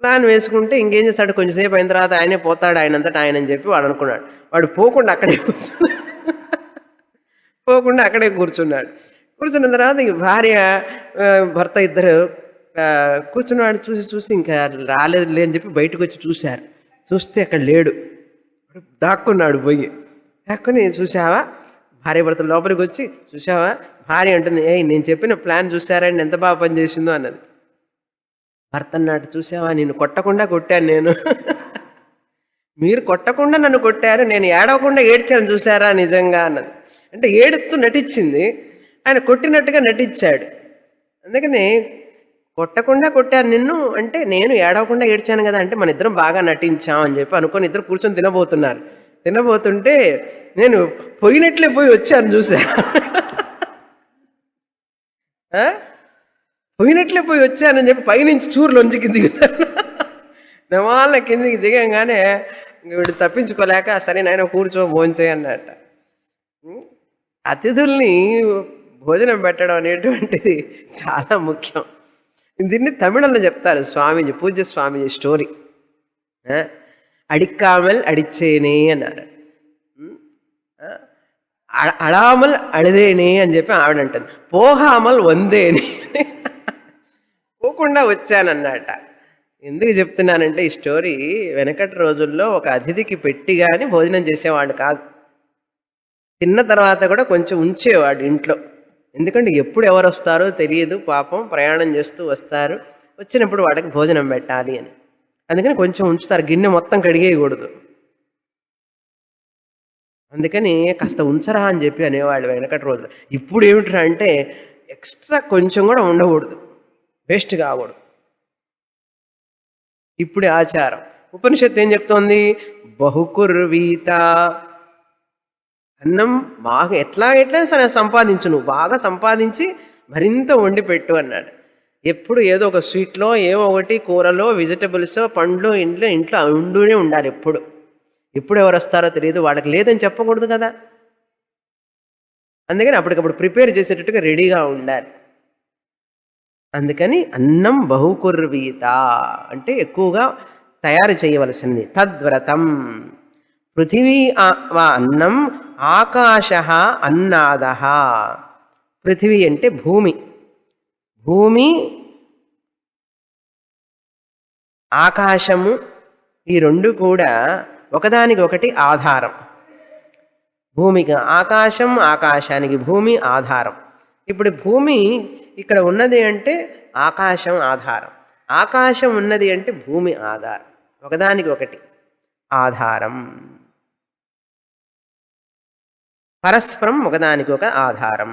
ప్లాన్ వేసుకుంటే ఇంకేం చేస్తాడు, కొంచెంసేపు అయిన తర్వాత ఆయనే పోతాడు ఆయనంతటా ఆయన అని చెప్పి వాడు అనుకున్నాడు. వాడు పోకుండా అక్కడే కూర్చున్నాడు. కూర్చున్న తర్వాత ఇంక భార్య భర్త ఇద్దరు కూర్చున్నాడు. చూసి ఇంకా రాలేదు అని చెప్పి బయటకు వచ్చి చూశారు. చూస్తే అక్కడ లేడు, దాక్కున్నాడు. దాక్కుని చూసావా, భార్య భర్త లోపలికి వచ్చి చూసావా, భార్య అంటుంది, నేను చెప్పిన ప్లాన్ చూసారండి ఎంత బాగా పనిచేసిందో అన్నది. భర్త అన్నాడు, చూసావా నేను కొట్టకుండా కొట్టాను, నేను మీరు కొట్టకుండా నన్ను కొట్టారు, నేను ఏడవకుండా ఏడ్చాను చూసారా నిజంగా అన్నది. అంటే ఏడుస్తూ నటించింది, ఆయన కొట్టినట్టుగా నటించాడు. అందుకని కొట్టకుండా కొట్టాను నిన్ను అంటే నేను ఏడవకుండా ఏడ్చాను కదా, అంటే మన ఇద్దరం బాగా నటించాం అని చెప్పి అనుకొని ఇద్దరు కూర్చొని తినబోతున్నారు. తినబోతుంటే నేను పోయినట్లే పోయి వచ్చాను చూసా, పోయినట్లే పోయి వచ్చానని చెప్పి పైనుంచి చూరులోంచి కిందికి నవాళ్ళ కిందికి దిగంగానే వీడు తప్పించుకోలేక, సరే నాయన కూర్చో భోంచేయి అన్నట్ట. అతిథుల్ని భోజనం పెట్టడం అనేటువంటిది చాలా ముఖ్యం. దీన్ని తమిళంలో చెప్తారు స్వామీజీ, పూజ్య స్వామీజీ స్టోరీ. అడిక్కామల్ అడిచ్చేనే అన్నారు, అడామల్ అడిదేనే అని చెప్పి ఆవిడ అంటుంది, పోహామల్ వందేనే, పోకుండా వచ్చానన్నట. ఎందుకు చెప్తున్నానంటే ఈ స్టోరీ, వెనకటి రోజుల్లో ఒక అతిథికి పెట్టి కానీ భోజనం చేసేవాడు కాదు. తిన్న తర్వాత కూడా కొంచెం ఉంచేవాడు ఇంట్లో. ఎందుకంటే ఎప్పుడు ఎవరు వస్తారో తెలియదు, పాపం ప్రయాణం చేస్తూ వస్తారు, వచ్చినప్పుడు వాడికి భోజనం పెట్టాలి అని. అందుకని కొంచెం ఉంచుతారు, గిన్నె మొత్తం కడిగేయకూడదు. అందుకని కాస్త ఉంచరా అని చెప్పి అనేవాళ్ళు వెనకటి రోజులు. ఇప్పుడు ఏమిట్రా అంటే ఎక్స్ట్రా కొంచెం కూడా ఉండకూడదు, వేస్ట్ కాకూడదు. ఇప్పుడే ఆచారం. ఉపనిషత్తు ఏం చెప్తోంది, బహుకుర్వీత, అన్నం బాగా ఎట్లా సరే సంపాదించు, నువ్వు బాగా సంపాదించి మరింత వండి పెట్టు అన్నాడు. ఎప్పుడు ఏదో ఒక స్వీట్లో ఏవో ఒకటి కూరలో వెజిటబుల్స్ పండ్లు ఇంట్లో ఉంటూనే ఉండాలి. ఎప్పుడు ఎవరు వస్తారో తెలియదు, వాళ్ళకి లేదని చెప్పకూడదు కదా. అందుకని అప్పటికప్పుడు ప్రిపేర్ చేసేటట్టుగా రెడీగా ఉండాలి. అందుకని అన్నం బహుకుర్వీత అంటే ఎక్కువగా తయారు చేయవలసింది. తద్వ్రతం పృథివీ అన్నం ఆకాశ అన్నాద. పృథివీ అంటే భూమి, భూమి ఆకాశము ఈ రెండు కూడా ఒకదానికి ఒకటి ఆధారం. భూమికి ఆకాశం, ఆకాశానికి భూమి ఆధారం. ఇప్పుడు భూమి ఇక్కడ ఉన్నది అంటే ఆకాశం ఆధారం, ఆకాశం ఉన్నది అంటే భూమి ఆధారం, ఒకదానికి ఒకటి ఆధారం, పరస్పరం ఒకదానికి ఒక ఆధారం.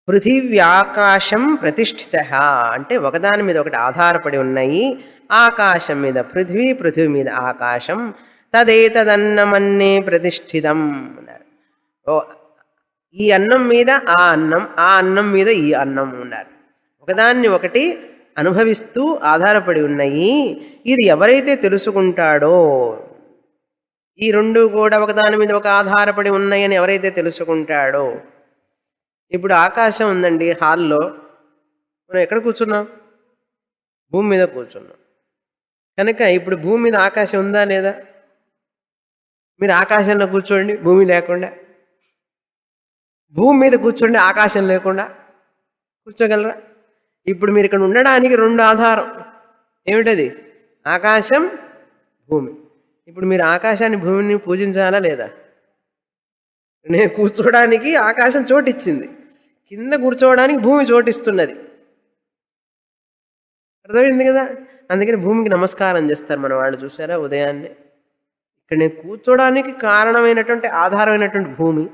పృథివ్యాకాశం ప్రతిష్ఠిత అంటే ఒకదాని మీద ఒకటి ఆధారపడి ఉన్నాయి. ఆకాశం మీద పృథివీ, పృథివీ మీద ఆకాశం. తదేతదన్నమన్నే ప్రతిష్ఠితం అన్నారు. ఈ అన్నం మీద ఆ అన్నం, ఆ అన్నం మీద ఈ అన్నం ఉన్నారు. ఒకదాన్ని ఒకటి అనుభవిస్తూ ఆధారపడి ఉన్నాయి. ఇది ఎవరైతే తెలుసుకుంటాడో, ఈ రెండు కూడా ఒకదాని మీద ఒక ఆధారపడి ఉన్నాయని ఎవరైతే తెలుసుకుంటాడో. ఇప్పుడు ఆకాశం ఉందండి హాల్లో, మనం ఎక్కడ కూర్చున్నాం, భూమి మీద కూర్చున్నాం కనుక ఇప్పుడు భూమి మీద ఆకాశం ఉందా లేదా? మీరు ఆకాశంలో కూర్చోండి భూమి లేకుండా, భూమి మీద కూర్చోండి ఆకాశం లేకుండా, కూర్చోగలరా? ఇప్పుడు మీరు ఇక్కడ ఉండడానికి రెండు ఆధారం, ఏమిటది? ఆకాశం, భూమి. ఇప్పుడు మీరు ఆకాశాన్ని భూమిని పూజించాలా లేదా? నేను కూర్చోవడానికి ఆకాశం చోటిచ్చింది, కింద కూర్చోవడానికి భూమి చోటిస్తున్నది. అర్థమైంది కదా. అందుకని భూమికి నమస్కారం చేస్తారు మన వాళ్ళు, చూసారా ఉదయాన్నే. ఇక్కడ నేను కూర్చోడానికి కారణమైనటువంటి ఆధారమైనటువంటి భూమి,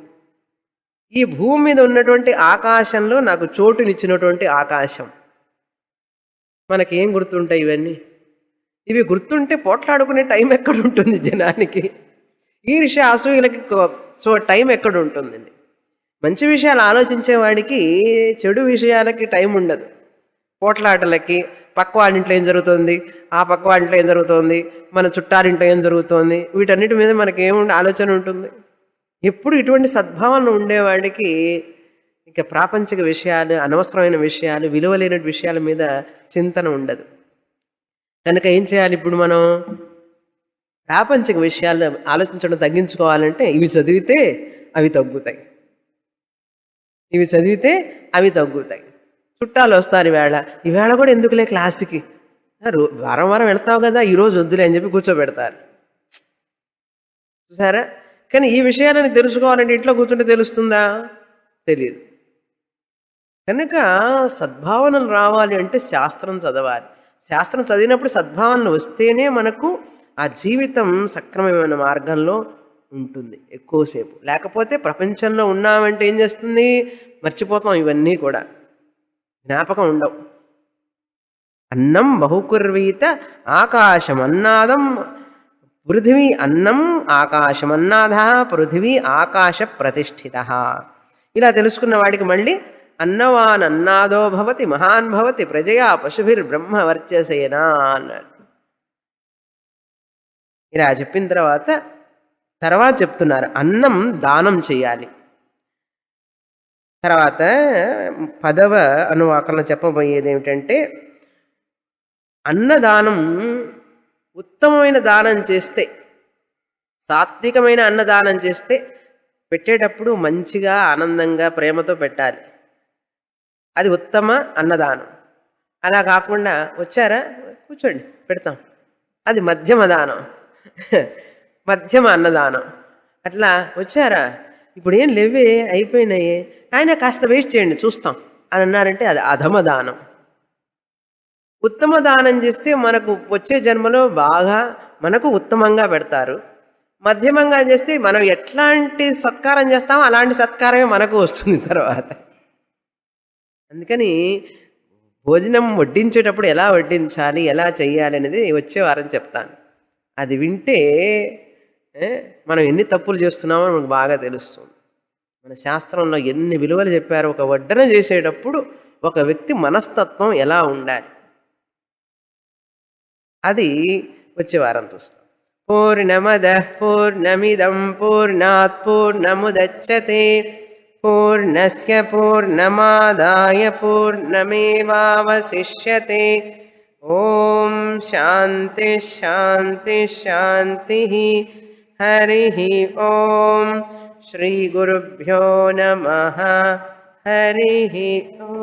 ఈ భూమి మీద ఉన్నటువంటి ఆకాశంలో నాకు చోటునిచ్చినటువంటి ఆకాశం. మనకేం గుర్తుంటాయి ఇవన్నీ? ఇవి గుర్తుంటే పోట్లాడుకునే టైం ఎక్కడ ఉంటుంది జనానికి? ఈర్ష్య అసూయలకి టైం ఎక్కడ ఉంటుందండి? మంచి విషయాలు ఆలోచించేవాడికి చెడు విషయాలకి టైం ఉండదు. పోట్లాటలకి, పక్క వాడింట్లో ఏం జరుగుతుంది, ఆ పక్క వాడింట్లో ఏం జరుగుతుంది, మన చుట్టారింట్లో ఏం జరుగుతుంది, వీటన్నిటి మీద మనకి ఆలోచన ఉంటుంది. ఎప్పుడు ఇటువంటి సద్భావన ఉండేవాడికి ఇక ప్రాపంచిక విషయాలు, అనవసరమైన విషయాలు, విలువలేని విషయాల మీద చింతన ఉండదు. కనుక ఏం చేయాలి ఇప్పుడు మనం? ప్రాపంచిక విషయాలు ఆలోచించడం తగ్గించుకోవాలంటే ఇవి చదివితే అవి తగ్గుతాయి, ఇవి చదివితే అవి తగ్గుతాయి. చుట్టాలు వస్తారు, ఈవేళ కూడా ఎందుకులే క్లాసుకి, వారం వారం వెళ్తావు కదా, ఈరోజు వద్దులే అని చెప్పి కూర్చోబెడతారు. చూసారా? కానీ ఈ విషయాలని తెలుసుకోవాలంటే ఇంట్లో కూర్చుంటే తెలుస్తుందా? తెలియదు. కనుక సద్భావనలు రావాలి అంటే శాస్త్రం చదవాలి. శాస్త్రం చదివినప్పుడు సద్భావనలు వస్తేనే మనకు ఆ జీవితం సక్రమమైన మార్గంలో ఉంటుంది ఎక్కువసేపు. లేకపోతే ప్రపంచంలో ఉన్నామంటే ఏం చేస్తుంది? మర్చిపోతాం, ఇవన్నీ కూడా జ్ఞాపకం ఉండవు. అన్నం బహుకుర్వీత ఆకాశమన్నాదం పృథివీ అన్నం ఆకాశమన్నాథ పృథివీ ఆకాశ ప్రతిష్ఠిత. ఇలా తెలుసుకున్న వాడికి మళ్ళీ అన్నవాన్ అన్నాదో భవతి మహాన్ భవతి ప్రజయా పశుభిర్బ్రహ్మ వర్చసేనా అన్నాడు. ఇలా చెప్పిన తర్వాత చెప్తున్నారు అన్నం దానం చేయాలి. తర్వాత 10వ అనువాకంలో చెప్పబోయేది ఏమిటంటే, అన్నదానం ఉత్తమమైన దానం చేస్తే, సాత్వికమైన అన్నదానం చేస్తే పెట్టేటప్పుడు మంచిగా ఆనందంగా ప్రేమతో పెట్టాలి. అది ఉత్తమ అన్నదానం. అలా కాకుండా వచ్చారా కూర్చోండి పెడతాం, అది మధ్యమ దానం, మధ్యమ అన్నదానం. అట్లా వచ్చారా ఇప్పుడు ఏం లేవే అయిపోయినాయి, ఆయన కాస్త వేస్ట్ చేయండి చూస్తాం అని అన్నారంటే అది అధమ దానం. ఉత్తమ దానం చేస్తే మనకు వచ్చే జన్మలో బాగా మనకు ఉత్తమంగా పెడతారు. మధ్యమంగా చేస్తే మనం ఎట్లాంటి సత్కారం చేస్తామో అలాంటి సత్కారమే మనకు వస్తుంది తర్వాత. అందుకని భోజనం వడ్డించేటప్పుడు ఎలా వడ్డించాలి, ఎలా చెయ్యాలి అనేది వచ్చే వారం చెప్తాను. అది వింటే మనం ఎన్ని తప్పులు చేస్తున్నామో మనకు బాగా తెలుస్తుంది. మన శాస్త్రంలో ఎన్ని విలువలు చెప్పారో. ఒక వడ్డన చేసేటప్పుడు ఒక వ్యక్తి మనస్తత్వం ఎలా ఉండాలి అది వచ్చే వారం చూస్తాం. పూర్ణమదః పూర్ణమిదం పూర్ణాత్ పూర్ణముదచ్యతే పూర్ణస్య పూర్ణమాదాయ పూర్ణమేవావశిష్యతే. ఓం శాంతి శాంతి శాంతి. హరి ఓం. శ్రీ గురుభ్యో నమః. హరి ఓం.